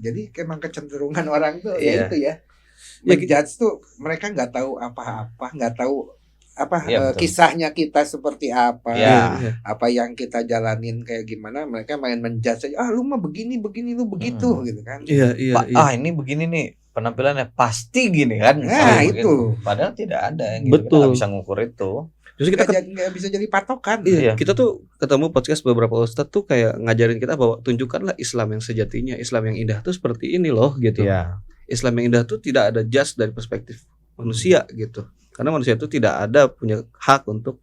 [SPEAKER 1] jadi emang kecenderungan orang tuh
[SPEAKER 2] Iya.
[SPEAKER 1] ya itu ya. Menjudge tuh mereka nggak tahu apa-apa, nggak tahu apa
[SPEAKER 2] Iya, betul.
[SPEAKER 1] kisahnya kita seperti apa,
[SPEAKER 2] Iya.
[SPEAKER 1] apa yang kita jalanin kayak gimana, mereka main menjudge aja. Lu mah begini lu begitu gitu kan.
[SPEAKER 3] Iya.
[SPEAKER 2] Ini begini nih penampilannya pasti gini kan.
[SPEAKER 1] Nah,
[SPEAKER 2] Begitu.
[SPEAKER 1] itu.
[SPEAKER 2] Padahal tidak ada yang gitu. Kita
[SPEAKER 3] Betul.
[SPEAKER 2] nggak bisa ngukur itu.
[SPEAKER 3] Terus kita
[SPEAKER 1] Nggak bisa jadi patokan.
[SPEAKER 3] Iya, kita tuh ketemu podcast beberapa ustadz tuh kayak ngajarin kita bahwa tunjukkanlah Islam yang sejatinya, Islam yang indah tuh seperti ini loh gitu.
[SPEAKER 2] Iya.
[SPEAKER 3] Islam yang indah tuh tidak ada judge dari perspektif manusia gitu. Karena manusia itu tidak ada punya hak untuk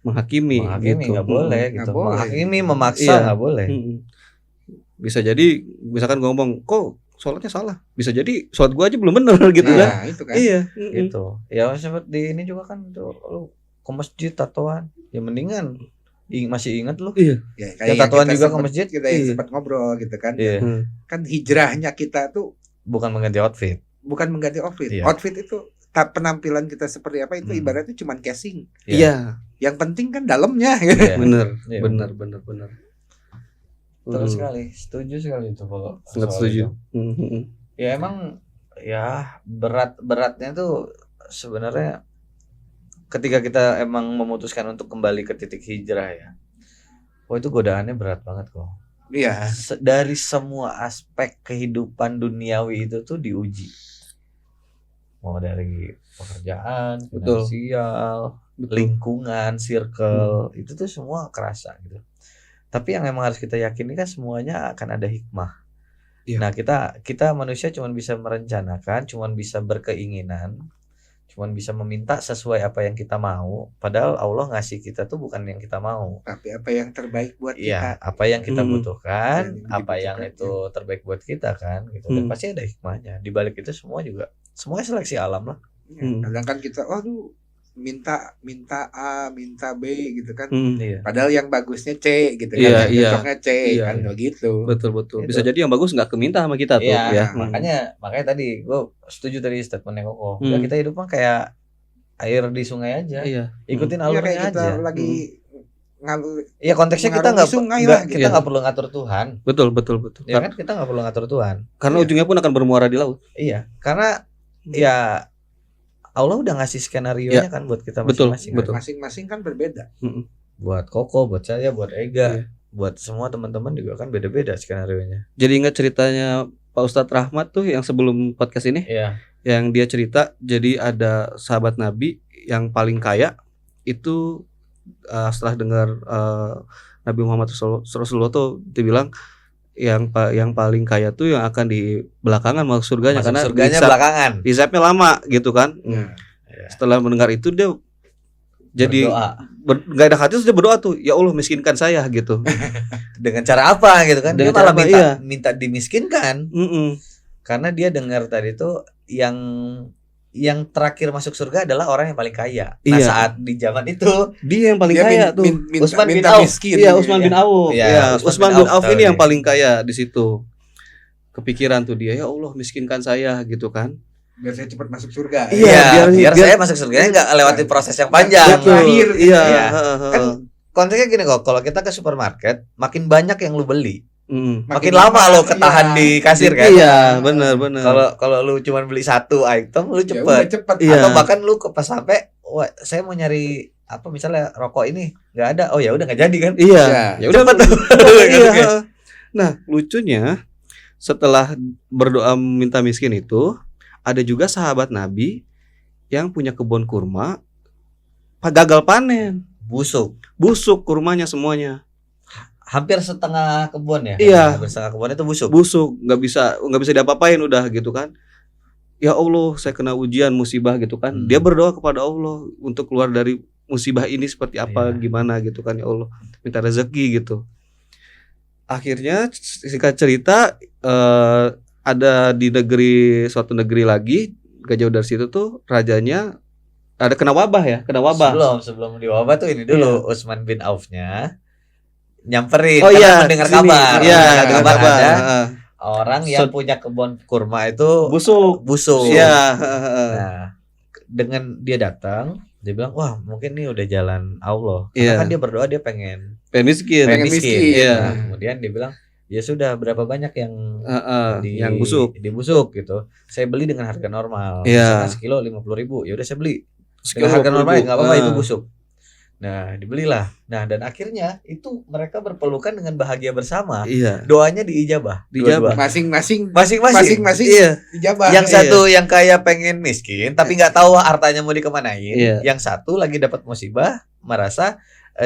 [SPEAKER 3] menghakimi gitu.
[SPEAKER 2] Nggak boleh
[SPEAKER 1] Nggak
[SPEAKER 2] gitu.
[SPEAKER 1] boleh.
[SPEAKER 2] Menghakimi, memaksa
[SPEAKER 3] Iya.
[SPEAKER 2] nggak boleh.
[SPEAKER 3] Bisa jadi misalkan gue ngomong, kok sholatnya salah. Bisa jadi sholat gua aja belum bener gitu kan.
[SPEAKER 1] Nah, itu kan.
[SPEAKER 3] Iya.
[SPEAKER 2] Gitu. Ya seperti ini juga kan tuh lu ke masjid tatoan. Ya mendingan masih ingat lu.
[SPEAKER 3] Iya.
[SPEAKER 1] Ya,
[SPEAKER 2] Yang tatoan
[SPEAKER 1] kita
[SPEAKER 2] juga ke
[SPEAKER 1] sempet-
[SPEAKER 2] masjid.
[SPEAKER 1] Kita yang
[SPEAKER 3] Iya.
[SPEAKER 1] sempat ngobrol gitu kan.
[SPEAKER 2] Iya.
[SPEAKER 1] Kan hijrahnya kita tuh
[SPEAKER 2] Bukan mengganti outfit.
[SPEAKER 1] bukan mengganti outfit.
[SPEAKER 2] Iya.
[SPEAKER 1] Outfit itu penampilan kita seperti apa itu ibaratnya cuma casing.
[SPEAKER 3] Iya.
[SPEAKER 1] Yang penting kan dalamnya.
[SPEAKER 2] Iya.
[SPEAKER 3] Bener.
[SPEAKER 2] Iya.
[SPEAKER 3] Bener.
[SPEAKER 2] Betul sekali. Setuju sekali itu Pokok.
[SPEAKER 3] Sangat
[SPEAKER 2] soal
[SPEAKER 3] setuju.
[SPEAKER 2] itu. Ya emang ya beratnya tuh sebenarnya ketika kita emang memutuskan untuk kembali ke titik hijrah ya. Wah itu godaannya berat banget kok.
[SPEAKER 1] Iya.
[SPEAKER 2] Dari semua aspek kehidupan duniawi itu tuh diuji. Mau dari pekerjaan,
[SPEAKER 3] Betul.
[SPEAKER 2] finansial, lingkungan, circle, itu tuh semua kerasa gitu. Tapi yang memang harus kita yakini kan semuanya akan ada hikmah.
[SPEAKER 3] Iya.
[SPEAKER 2] Nah, kita manusia cuma bisa merencanakan, cuma bisa berkeinginan, cuma bisa meminta sesuai apa yang kita mau, padahal Allah ngasih kita tuh bukan yang kita mau.
[SPEAKER 1] Tapi apa yang terbaik buat
[SPEAKER 2] Iya,
[SPEAKER 1] kita.
[SPEAKER 2] apa yang kita butuhkan,
[SPEAKER 1] Yang
[SPEAKER 2] apa yang
[SPEAKER 1] dibutuhkan,
[SPEAKER 2] itu terbaik buat kita kan gitu. Dan pasti ada hikmahnya. Di balik itu semuanya seleksi alam lah.
[SPEAKER 1] Ya, kadang kan kita minta A, minta B gitu kan.
[SPEAKER 2] Iya.
[SPEAKER 1] Padahal yang bagusnya C gitu kan.
[SPEAKER 3] Iya,
[SPEAKER 1] Yang
[SPEAKER 3] iya.
[SPEAKER 1] cocoknya C
[SPEAKER 3] Iya,
[SPEAKER 1] kan
[SPEAKER 3] iya.
[SPEAKER 1] begitu.
[SPEAKER 3] Betul.
[SPEAKER 2] Gitu.
[SPEAKER 3] Bisa jadi yang bagus nggak keminta sama kita tuh
[SPEAKER 2] Iya,
[SPEAKER 3] ya.
[SPEAKER 2] makanya tadi gue setuju tadi statementnya Koko. Ya kita hidup mah kayak air di sungai aja.
[SPEAKER 3] Iya.
[SPEAKER 2] Ikutin
[SPEAKER 1] Iya
[SPEAKER 2] alurnya
[SPEAKER 1] kayak kita
[SPEAKER 2] aja.
[SPEAKER 1] lagi ngalur.
[SPEAKER 2] Iya konteksnya kita
[SPEAKER 1] mengarungi
[SPEAKER 2] nggak
[SPEAKER 1] sungai
[SPEAKER 2] nggak-
[SPEAKER 1] lah,
[SPEAKER 2] kita
[SPEAKER 3] gitu.
[SPEAKER 2] nggak perlu ngatur Tuhan.
[SPEAKER 3] Betul.
[SPEAKER 2] Ya kan kita nggak perlu ngatur Tuhan.
[SPEAKER 3] Karena ujungnya pun akan bermuara di laut.
[SPEAKER 2] Iya, karena ya Allah udah ngasih skenario-nya kan buat kita
[SPEAKER 3] Betul,
[SPEAKER 2] masing-masing.
[SPEAKER 3] betul.
[SPEAKER 1] Masing-masing kan berbeda.
[SPEAKER 2] Buat Koko, buat saya, buat Ega,
[SPEAKER 3] Iya.
[SPEAKER 2] buat semua teman-teman juga kan beda-beda skenario-nya.
[SPEAKER 3] Jadi ingat ceritanya Pak Ustadz Rahmat tuh yang sebelum podcast ini,
[SPEAKER 2] Iya.
[SPEAKER 3] yang dia cerita jadi ada sahabat Nabi yang paling kaya itu setelah dengar Nabi Muhammad Rasulullah tuh dibilang yang paling kaya tuh yang akan di belakangan masuk surganya
[SPEAKER 2] Masuk
[SPEAKER 3] karena
[SPEAKER 2] surganya
[SPEAKER 3] dihisap-
[SPEAKER 2] belakangan.
[SPEAKER 3] dihisapnya lama gitu kan.
[SPEAKER 1] Nah,
[SPEAKER 3] Setelah mendengar itu dia jadi
[SPEAKER 2] Berdoa.
[SPEAKER 3] nggak ada hati terus dia berdoa tuh, ya Allah miskinkan saya gitu.
[SPEAKER 2] Dengan cara apa gitu kan?
[SPEAKER 3] Dengan
[SPEAKER 2] Dia malah
[SPEAKER 3] cara apa,
[SPEAKER 2] minta
[SPEAKER 3] iya.
[SPEAKER 2] minta dimiskinkan karena dia dengar tadi tuh yang terakhir masuk surga adalah orang yang paling kaya. Nah,
[SPEAKER 3] Iya.
[SPEAKER 2] saat di zaman itu
[SPEAKER 3] Dia yang paling
[SPEAKER 1] dia
[SPEAKER 3] kaya tuh.
[SPEAKER 2] Usman bin
[SPEAKER 1] minta
[SPEAKER 2] Auf.
[SPEAKER 1] miskin.
[SPEAKER 3] Iya, Usman bin Auf.
[SPEAKER 2] Iya,
[SPEAKER 3] Iya,
[SPEAKER 2] Usman
[SPEAKER 3] Usman
[SPEAKER 2] bin
[SPEAKER 3] bin
[SPEAKER 2] Auf
[SPEAKER 3] Auf
[SPEAKER 2] tahu
[SPEAKER 3] ini yang
[SPEAKER 2] nih.
[SPEAKER 3] paling kaya di situ. Kepikiran tuh dia, ya Allah miskinkan saya gitu kan.
[SPEAKER 1] biar saya cepat masuk surga.
[SPEAKER 3] Iya,
[SPEAKER 2] biar
[SPEAKER 3] biar-
[SPEAKER 2] saya masuk surga nggak lewati proses yang panjang.
[SPEAKER 3] Betul.
[SPEAKER 1] Terakhir,
[SPEAKER 3] Iya.
[SPEAKER 2] Iya.
[SPEAKER 3] Heeh.
[SPEAKER 2] Kan konteksnya gini kok, kalau kita ke supermarket, makin banyak yang lu beli,
[SPEAKER 3] Mm.
[SPEAKER 2] makin lama lo ketahan
[SPEAKER 1] iya.
[SPEAKER 2] di kasir kan.
[SPEAKER 3] Iya, benar.
[SPEAKER 2] Kalau lu cuma beli satu item, lu
[SPEAKER 1] Ya udah
[SPEAKER 2] cepet.
[SPEAKER 1] cepet.
[SPEAKER 3] Iya.
[SPEAKER 2] Atau bahkan lu pas sampai, wah saya mau nyari apa misalnya rokok ini nggak ada, oh ya udah nggak jadi kan.
[SPEAKER 3] Iya.
[SPEAKER 1] Iya.
[SPEAKER 3] Ya udah
[SPEAKER 2] Cepet tuh.
[SPEAKER 3] Iya.
[SPEAKER 2] Gitu kan.
[SPEAKER 3] Nah, lucunya setelah berdoa minta miskin itu, ada juga sahabat Nabi yang punya kebun kurma gagal panen. Busuk kurmanya semuanya.
[SPEAKER 2] Hampir setengah kebun ya.
[SPEAKER 3] Iya.
[SPEAKER 2] Hampir setengah kebun itu busuk.
[SPEAKER 3] Busuk, nggak bisa diapa-apain udah gitu kan. Ya Allah, saya kena ujian musibah gitu kan. Dia berdoa kepada Allah untuk keluar dari musibah ini seperti apa,
[SPEAKER 2] Iya.
[SPEAKER 3] gimana gitu kan, ya Allah, minta rezeki gitu. Akhirnya singkat cerita ada di suatu negeri lagi, gak jauh dari situ tuh rajanya ada kena wabah.
[SPEAKER 2] Sebelum di wabah tuh ini dulu Utsman bin Auf-nya nyamperin
[SPEAKER 3] Oh
[SPEAKER 2] karena
[SPEAKER 3] iya,
[SPEAKER 2] mendengar
[SPEAKER 3] sini.
[SPEAKER 2] kabar.
[SPEAKER 3] Iya,
[SPEAKER 2] Mendengar
[SPEAKER 3] dengar
[SPEAKER 2] kabar
[SPEAKER 3] kabar.
[SPEAKER 2] ada
[SPEAKER 3] Heeh.
[SPEAKER 2] orang yang punya kebun kurma itu
[SPEAKER 3] Busuk.
[SPEAKER 2] busuk.
[SPEAKER 3] Iya,
[SPEAKER 2] Nah, dengan dia datang, dia bilang, "Wah, mungkin ini udah jalan Allah." Karena
[SPEAKER 3] Iya.
[SPEAKER 2] kan dia berdoa dia pengen
[SPEAKER 3] miskin.
[SPEAKER 1] Pengen miskin.
[SPEAKER 3] Iya.
[SPEAKER 2] Nah, kemudian dia bilang, "Ya sudah, berapa banyak yang
[SPEAKER 3] Yang busuk.
[SPEAKER 2] dibusuk gitu. Saya beli dengan harga normal.
[SPEAKER 3] Iya.
[SPEAKER 2] Misalnya sekilo 50.000. Ya udah saya beli.
[SPEAKER 3] Sekilo
[SPEAKER 2] Dengan harga normal
[SPEAKER 3] 50.000.
[SPEAKER 2] nggak apa-apa itu busuk." Nah, dibelilah. Nah, dan akhirnya itu mereka berpelukan dengan bahagia bersama.
[SPEAKER 3] Iya.
[SPEAKER 2] Doanya diijabah.
[SPEAKER 3] Diijabah.
[SPEAKER 2] Dua-dua.
[SPEAKER 1] Masing-masing
[SPEAKER 2] Masing-masing.
[SPEAKER 3] Iya.
[SPEAKER 1] dijabah.
[SPEAKER 2] Yang
[SPEAKER 3] Iya.
[SPEAKER 2] satu yang kaya pengen miskin tapi nggak tahu hartanya mau dikemanain.
[SPEAKER 3] Iya.
[SPEAKER 2] Yang satu lagi dapat musibah merasa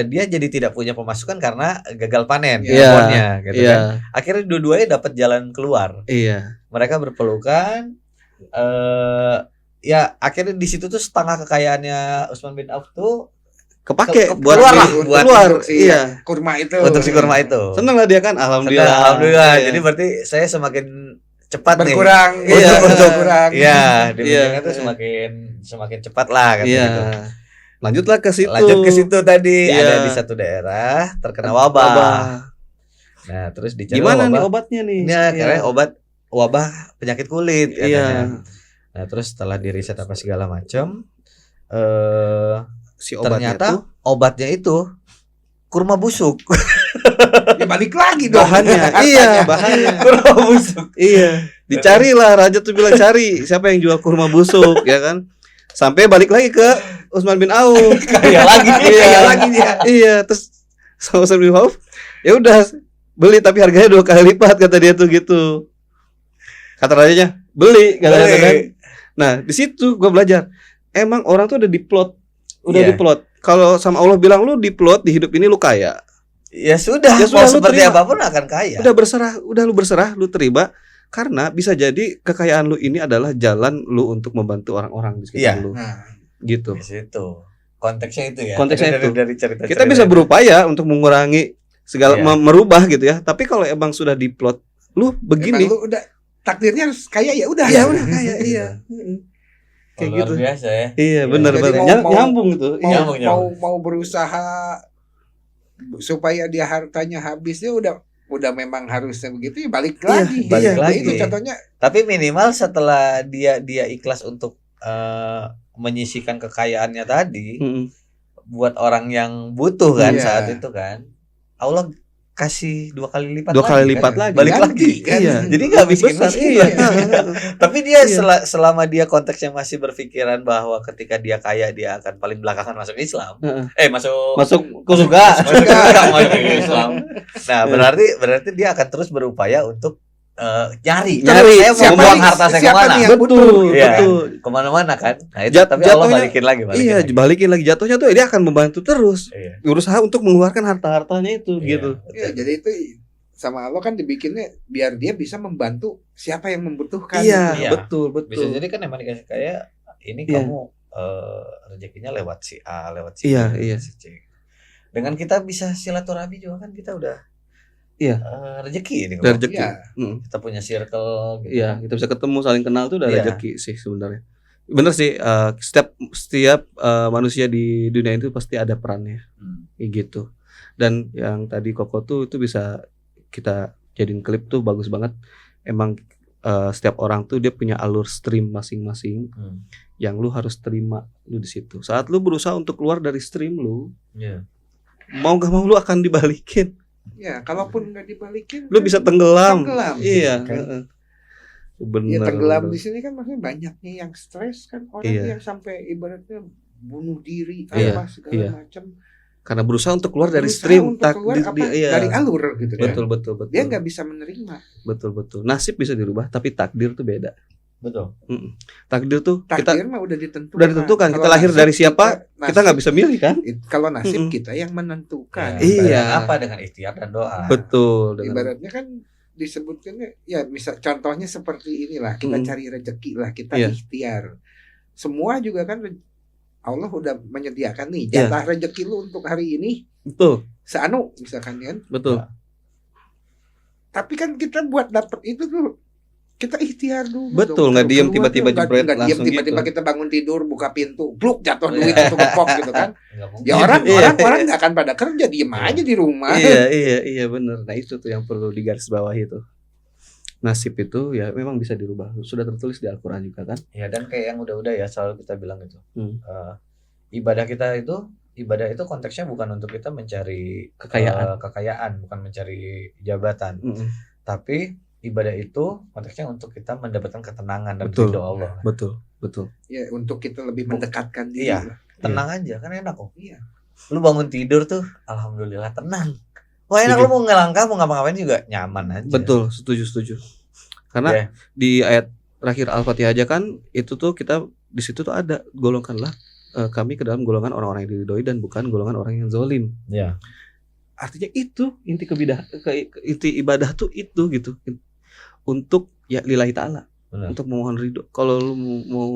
[SPEAKER 2] dia jadi tidak punya pemasukan karena gagal panen
[SPEAKER 3] Iya.
[SPEAKER 2] kebunnya gitu
[SPEAKER 3] Iya.
[SPEAKER 2] kan. Akhirnya dua-duanya dapat jalan keluar.
[SPEAKER 3] Iya.
[SPEAKER 2] Mereka berpelukan ya akhirnya di situ tuh setengah kekayaannya Utsman bin Auf tuh
[SPEAKER 3] Kepake
[SPEAKER 2] Ke-
[SPEAKER 3] buat
[SPEAKER 2] keluar lah,
[SPEAKER 3] beli-
[SPEAKER 2] buat
[SPEAKER 3] keluar.
[SPEAKER 1] Untuk si
[SPEAKER 3] Iya.
[SPEAKER 1] kurma itu.
[SPEAKER 2] untuk si kurma itu.
[SPEAKER 3] Seneng lah dia kan, alhamdulillah.
[SPEAKER 2] Senang, alhamdulillah.
[SPEAKER 3] Iya.
[SPEAKER 2] Jadi berarti saya semakin cepat
[SPEAKER 1] berkurang.
[SPEAKER 2] nih.
[SPEAKER 3] Iya.
[SPEAKER 1] Berkurang.
[SPEAKER 2] Iya,
[SPEAKER 3] Iya.
[SPEAKER 2] dibandingkan tuh semakin cepat lah kan
[SPEAKER 3] Iya.
[SPEAKER 2] gitu.
[SPEAKER 3] Lanjutlah ke situ.
[SPEAKER 2] Lanjut ke situ tadi
[SPEAKER 3] Iya.
[SPEAKER 2] ada di satu daerah terkena wabah. Nah, terus dicari
[SPEAKER 3] Gimana nih
[SPEAKER 2] wabah.
[SPEAKER 3] obatnya nih?
[SPEAKER 2] Ini akhirnya obat wabah penyakit kulit
[SPEAKER 3] Iya.
[SPEAKER 2] katanya. Nah, terus setelah diriset apa segala macam
[SPEAKER 3] Si obatnya
[SPEAKER 2] ternyata
[SPEAKER 3] tuh
[SPEAKER 2] obatnya itu kurma busuk.
[SPEAKER 1] Ya balik lagi dong.
[SPEAKER 3] bahannya. Iya, bahannya.
[SPEAKER 2] Kurma busuk.
[SPEAKER 3] Iya. Dicarilah, raja tuh bilang cari siapa yang jual kurma busuk, ya kan? Sampai balik lagi ke Utsman bin Auf.
[SPEAKER 2] Kaya lagi.
[SPEAKER 3] Iya.
[SPEAKER 1] Kaya lagi dia.
[SPEAKER 3] Iya, terus sama Utsman bin Auf, ya udah beli tapi harganya 2 kali lipat kata dia tuh gitu. Kata rajanya, beli katanya
[SPEAKER 2] Beli.
[SPEAKER 3] kan. Nah, di situ gua belajar. Emang orang tuh udah diplot.
[SPEAKER 2] Iya.
[SPEAKER 3] Kalau sama Allah bilang lu diplot di hidup ini lu kaya.
[SPEAKER 2] Ya sudah,
[SPEAKER 3] Ya sudah,
[SPEAKER 2] mau
[SPEAKER 3] lu
[SPEAKER 2] seperti
[SPEAKER 3] terima.
[SPEAKER 2] apapun akan kaya.
[SPEAKER 3] Udah lu berserah, lu terima. Karena bisa jadi kekayaan lu ini adalah jalan lu untuk membantu orang-orang di sekitar
[SPEAKER 2] Iya.
[SPEAKER 3] lu.
[SPEAKER 1] Nah,
[SPEAKER 3] Gitu.
[SPEAKER 2] Di situ. Konteksnya itu ya.
[SPEAKER 3] Konteksnya
[SPEAKER 2] dari,
[SPEAKER 3] itu.
[SPEAKER 2] dari cerita.
[SPEAKER 3] Kita bisa berupaya untuk mengurangi segala
[SPEAKER 2] Iya.
[SPEAKER 3] merubah gitu ya. Tapi kalau emang sudah diplot lu
[SPEAKER 1] emang
[SPEAKER 3] begini,
[SPEAKER 1] lu udah takdirnya harus kaya ya udah.
[SPEAKER 3] ya udah kayak iya. Kayak
[SPEAKER 2] luar
[SPEAKER 3] gitu.
[SPEAKER 2] biasa ya.
[SPEAKER 3] Iya,
[SPEAKER 2] Iya.
[SPEAKER 3] benar
[SPEAKER 1] Jadi
[SPEAKER 3] benar.
[SPEAKER 1] mau-
[SPEAKER 3] Nyambung gitu.
[SPEAKER 1] Mau,
[SPEAKER 3] Iya.
[SPEAKER 2] Nyambung.
[SPEAKER 1] mau berusaha supaya dia hartanya habis dia udah memang harusnya begitu ya balik
[SPEAKER 3] Iya,
[SPEAKER 1] lagi.
[SPEAKER 2] balik
[SPEAKER 1] Nah,
[SPEAKER 2] lagi.
[SPEAKER 1] itu contohnya
[SPEAKER 2] Tapi minimal setelah dia ikhlas untuk menyisihkan kekayaannya tadi
[SPEAKER 3] Mm-mm.
[SPEAKER 2] buat orang yang butuh kan
[SPEAKER 1] Iya.
[SPEAKER 2] saat itu kan, Allah kasih 2 kali lipat
[SPEAKER 3] 2 kali
[SPEAKER 2] lagi,
[SPEAKER 3] lipat
[SPEAKER 2] kan?
[SPEAKER 3] lagi.
[SPEAKER 2] Balik
[SPEAKER 1] Ganti,
[SPEAKER 2] lagi
[SPEAKER 1] kan?
[SPEAKER 3] Iya.
[SPEAKER 2] Jadi nggak
[SPEAKER 3] Lebih
[SPEAKER 2] miskin
[SPEAKER 3] besar,
[SPEAKER 2] miskin
[SPEAKER 3] iya.
[SPEAKER 2] lagi. Tapi dia
[SPEAKER 3] Iya.
[SPEAKER 2] selama dia konteksnya masih berpikiran bahwa ketika dia kaya dia akan paling belakangan masuk Islam.
[SPEAKER 3] Heeh.
[SPEAKER 2] Masuk
[SPEAKER 3] Masuk ke surga.
[SPEAKER 2] masuk Islam. Nah, berarti dia akan terus berupaya untuk nyari saya mau buang harta saya
[SPEAKER 1] siapa
[SPEAKER 2] kemana?
[SPEAKER 1] nih yang butuh?
[SPEAKER 2] Iya.
[SPEAKER 3] Betul.
[SPEAKER 2] Kemana-mana kan. Nah, itu tapi Allah
[SPEAKER 3] Jatuhnya-
[SPEAKER 2] balikin lagi.
[SPEAKER 3] Iya, balikin lagi jatuhnya tuh dia akan membantu terus.
[SPEAKER 2] Iya.
[SPEAKER 3] Berusaha untuk mengeluarkan harta-hartanya itu
[SPEAKER 2] Iya,
[SPEAKER 3] gitu.
[SPEAKER 1] Ya, jadi itu sama Allah kan dibikinnya biar dia bisa membantu siapa yang membutuhkan.
[SPEAKER 3] Iya,
[SPEAKER 2] Iya.
[SPEAKER 3] betul, betul.
[SPEAKER 2] Bisa jadi kan emang dikasih kayak ini
[SPEAKER 3] Iya.
[SPEAKER 2] kamu rezekinya lewat si A, lewat si
[SPEAKER 3] Iya,
[SPEAKER 2] B,
[SPEAKER 3] iya.
[SPEAKER 2] si C. Dengan kita bisa silaturahmi juga kan kita udah
[SPEAKER 3] Iya.
[SPEAKER 2] rezeki ini.
[SPEAKER 3] Dari
[SPEAKER 2] Kok.
[SPEAKER 3] rezeki.
[SPEAKER 1] Iya.
[SPEAKER 3] Mm.
[SPEAKER 2] Kita punya circle gitu.
[SPEAKER 3] Iya, kita bisa ketemu, saling kenal tuh udah
[SPEAKER 2] Iya.
[SPEAKER 3] rezeki sih sebenarnya. Bener sih, setiap manusia di dunia itu pasti ada perannya,
[SPEAKER 2] Hmm.
[SPEAKER 3] kayak gitu. Dan yang tadi Koko tuh itu bisa kita jadiin klip tuh bagus banget. Emang setiap orang tuh dia punya alur stream masing-masing yang lu harus terima lu di situ. Saat lu berusaha untuk keluar dari stream lu, mau gak mau lu akan dibalikin.
[SPEAKER 1] Ya, kalaupun nggak dibalikin,
[SPEAKER 3] Lu bisa tenggelam.
[SPEAKER 1] Tenggelam.
[SPEAKER 3] Iya.
[SPEAKER 1] Kan?
[SPEAKER 3] Bener.
[SPEAKER 1] Ya tenggelam di sini kan maksudnya banyaknya yang stres kan, orang
[SPEAKER 3] Iya.
[SPEAKER 1] yang sampai ibaratnya bunuh diri
[SPEAKER 3] Iya,
[SPEAKER 1] apa segala macam.
[SPEAKER 3] Karena berusaha untuk keluar dari
[SPEAKER 1] Berusaha
[SPEAKER 3] stream,
[SPEAKER 1] untuk keluar
[SPEAKER 3] iya.
[SPEAKER 1] dari alur gitu kan.
[SPEAKER 3] Betul.
[SPEAKER 1] Dia nggak bisa menerima.
[SPEAKER 3] Betul. Nasib bisa dirubah, tapi takdir tuh beda.
[SPEAKER 2] Betul.
[SPEAKER 3] Takdir tuh
[SPEAKER 1] Takdir mah udah ditentukan.
[SPEAKER 3] kita
[SPEAKER 1] Kalau
[SPEAKER 3] lahir
[SPEAKER 1] nasib
[SPEAKER 3] dari siapa, kita nggak bisa milih kan?
[SPEAKER 1] Kalau nasib kita yang menentukan.
[SPEAKER 3] Iya.
[SPEAKER 2] Apa dengan ikhtiar dan doa.
[SPEAKER 3] Betul.
[SPEAKER 1] Ibaratnya kan disebutkannya ya misal contohnya seperti inilah, kita cari rezeki lah, kita ikhtiar. Semua juga kan Allah udah menyediakan nih jatah rezeki lu untuk hari ini.
[SPEAKER 3] Betul.
[SPEAKER 1] Seanu misalkan kan.
[SPEAKER 3] Betul.
[SPEAKER 1] Tapi kan kita buat dapat itu tuh kita ikhtiar dulu.
[SPEAKER 3] Betul, nggak diem tiba-tiba jebret langsung
[SPEAKER 1] tiba-tiba
[SPEAKER 3] gitu.
[SPEAKER 1] kita bangun tidur buka pintu, bluk jatuh duit itu gepok gitu kan. Ya orang
[SPEAKER 3] Iya.
[SPEAKER 1] nggak akan pada kerja, diem aja di rumah.
[SPEAKER 3] Iya benar. Nah itu tuh yang perlu digarisbawahi itu. Nasib itu ya memang bisa dirubah. Sudah tertulis di Al-Quran juga kan.
[SPEAKER 2] Ya dan kayak yang udah-udah ya selalu kita bilang itu. Ibadah itu konteksnya bukan untuk kita mencari kekayaan, bukan mencari jabatan. Tapi ibadah itu konteksnya untuk kita mendapatkan ketenangan dan ridho Allah.
[SPEAKER 3] Betul.
[SPEAKER 1] Ya untuk kita lebih mendekatkan diri.
[SPEAKER 2] Iya. Tenang aja kan enak kok.
[SPEAKER 1] Iya.
[SPEAKER 2] Lu bangun tidur tuh alhamdulillah tenang. Wah enak, lu mau ngelangkah mau ngapa-ngapain juga nyaman aja.
[SPEAKER 3] Betul, setuju. Karena di ayat terakhir Al-Fatihah aja kan itu tuh kita di situ tuh ada golongkanlah kami ke dalam golongan orang-orang yang diridhoi dan bukan golongan orang yang zalim.
[SPEAKER 2] Iya.
[SPEAKER 3] Artinya itu inti inti ibadah tuh itu gitu. Untuk ya lillahi ta'ala.
[SPEAKER 2] Benar.
[SPEAKER 3] Untuk memohon ridho. Kalau lu mau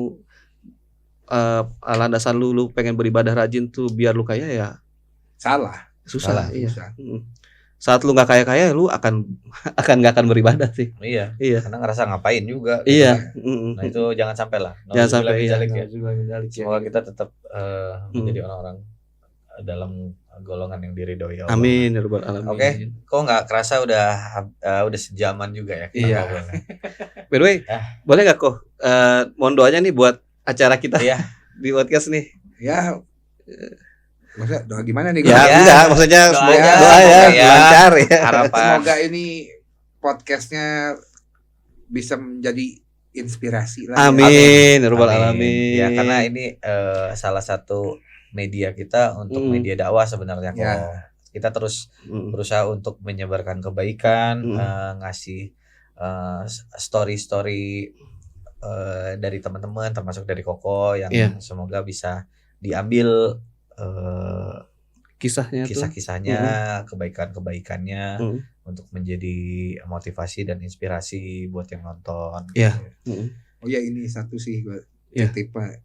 [SPEAKER 3] landasan lu pengen beribadah rajin tuh biar lu kaya ya
[SPEAKER 1] Salah.
[SPEAKER 3] susah. Iya. Saat lu nggak kaya lu akan nggak akan beribadah sih.
[SPEAKER 2] Iya.
[SPEAKER 3] Karena
[SPEAKER 2] ngerasa ngapain juga.
[SPEAKER 3] Iya.
[SPEAKER 2] Nah itu jangan sampai lah.
[SPEAKER 3] Jangan sampai
[SPEAKER 2] ya.
[SPEAKER 3] Semoga
[SPEAKER 2] Semoga kita tetap menjadi orang-orang dalam golongan yang diridhoi Allah.
[SPEAKER 3] Amin ya rabbal alamin.
[SPEAKER 2] Oke. Kok nggak kerasa udah sejaman juga ya kita ngobrolnya.
[SPEAKER 3] By the way, boleh nggak kok mohon doanya nih buat acara kita di podcast nih.
[SPEAKER 1] Ya. Maksudnya doa gimana nih?
[SPEAKER 3] Enggak, maksudnya doa ya, lancar ya.
[SPEAKER 2] Harapan.
[SPEAKER 1] Semoga ini podcastnya bisa menjadi inspirasi lah.
[SPEAKER 3] Amin ya rabbal alamin.
[SPEAKER 2] Ya karena ini salah satu media kita untuk media dakwah sebenarnya kok. Kita terus berusaha untuk menyebarkan kebaikan, ngasih story-story dari teman-teman termasuk dari Koko yang semoga bisa diambil kisah-kisahnya, kebaikan-kebaikannya untuk menjadi motivasi dan inspirasi buat yang nonton.
[SPEAKER 1] Oh ya ini satu sih gue tipe.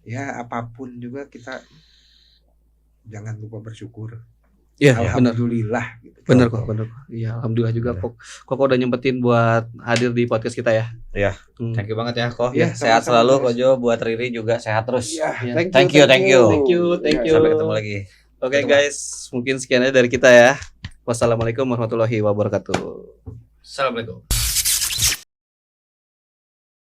[SPEAKER 1] Ya apapun juga kita jangan lupa bersyukur.
[SPEAKER 3] Iya,
[SPEAKER 1] alhamdulillah.
[SPEAKER 3] Gitu. Bener kok. Iya, alhamdulillah juga kok. Kok udah nyempetin buat hadir di podcast kita ya.
[SPEAKER 2] Iya. Thank you banget ya kok.
[SPEAKER 1] Ya,
[SPEAKER 2] sehat selalu Kojo, buat Riri juga sehat terus.
[SPEAKER 1] Ya,
[SPEAKER 2] thank you.
[SPEAKER 3] Thank you.
[SPEAKER 2] Sampai ketemu lagi.
[SPEAKER 3] Oke guys, mungkin sekian aja dari kita ya. Wassalamualaikum warahmatullahi wabarakatuh.
[SPEAKER 2] Assalamualaikum.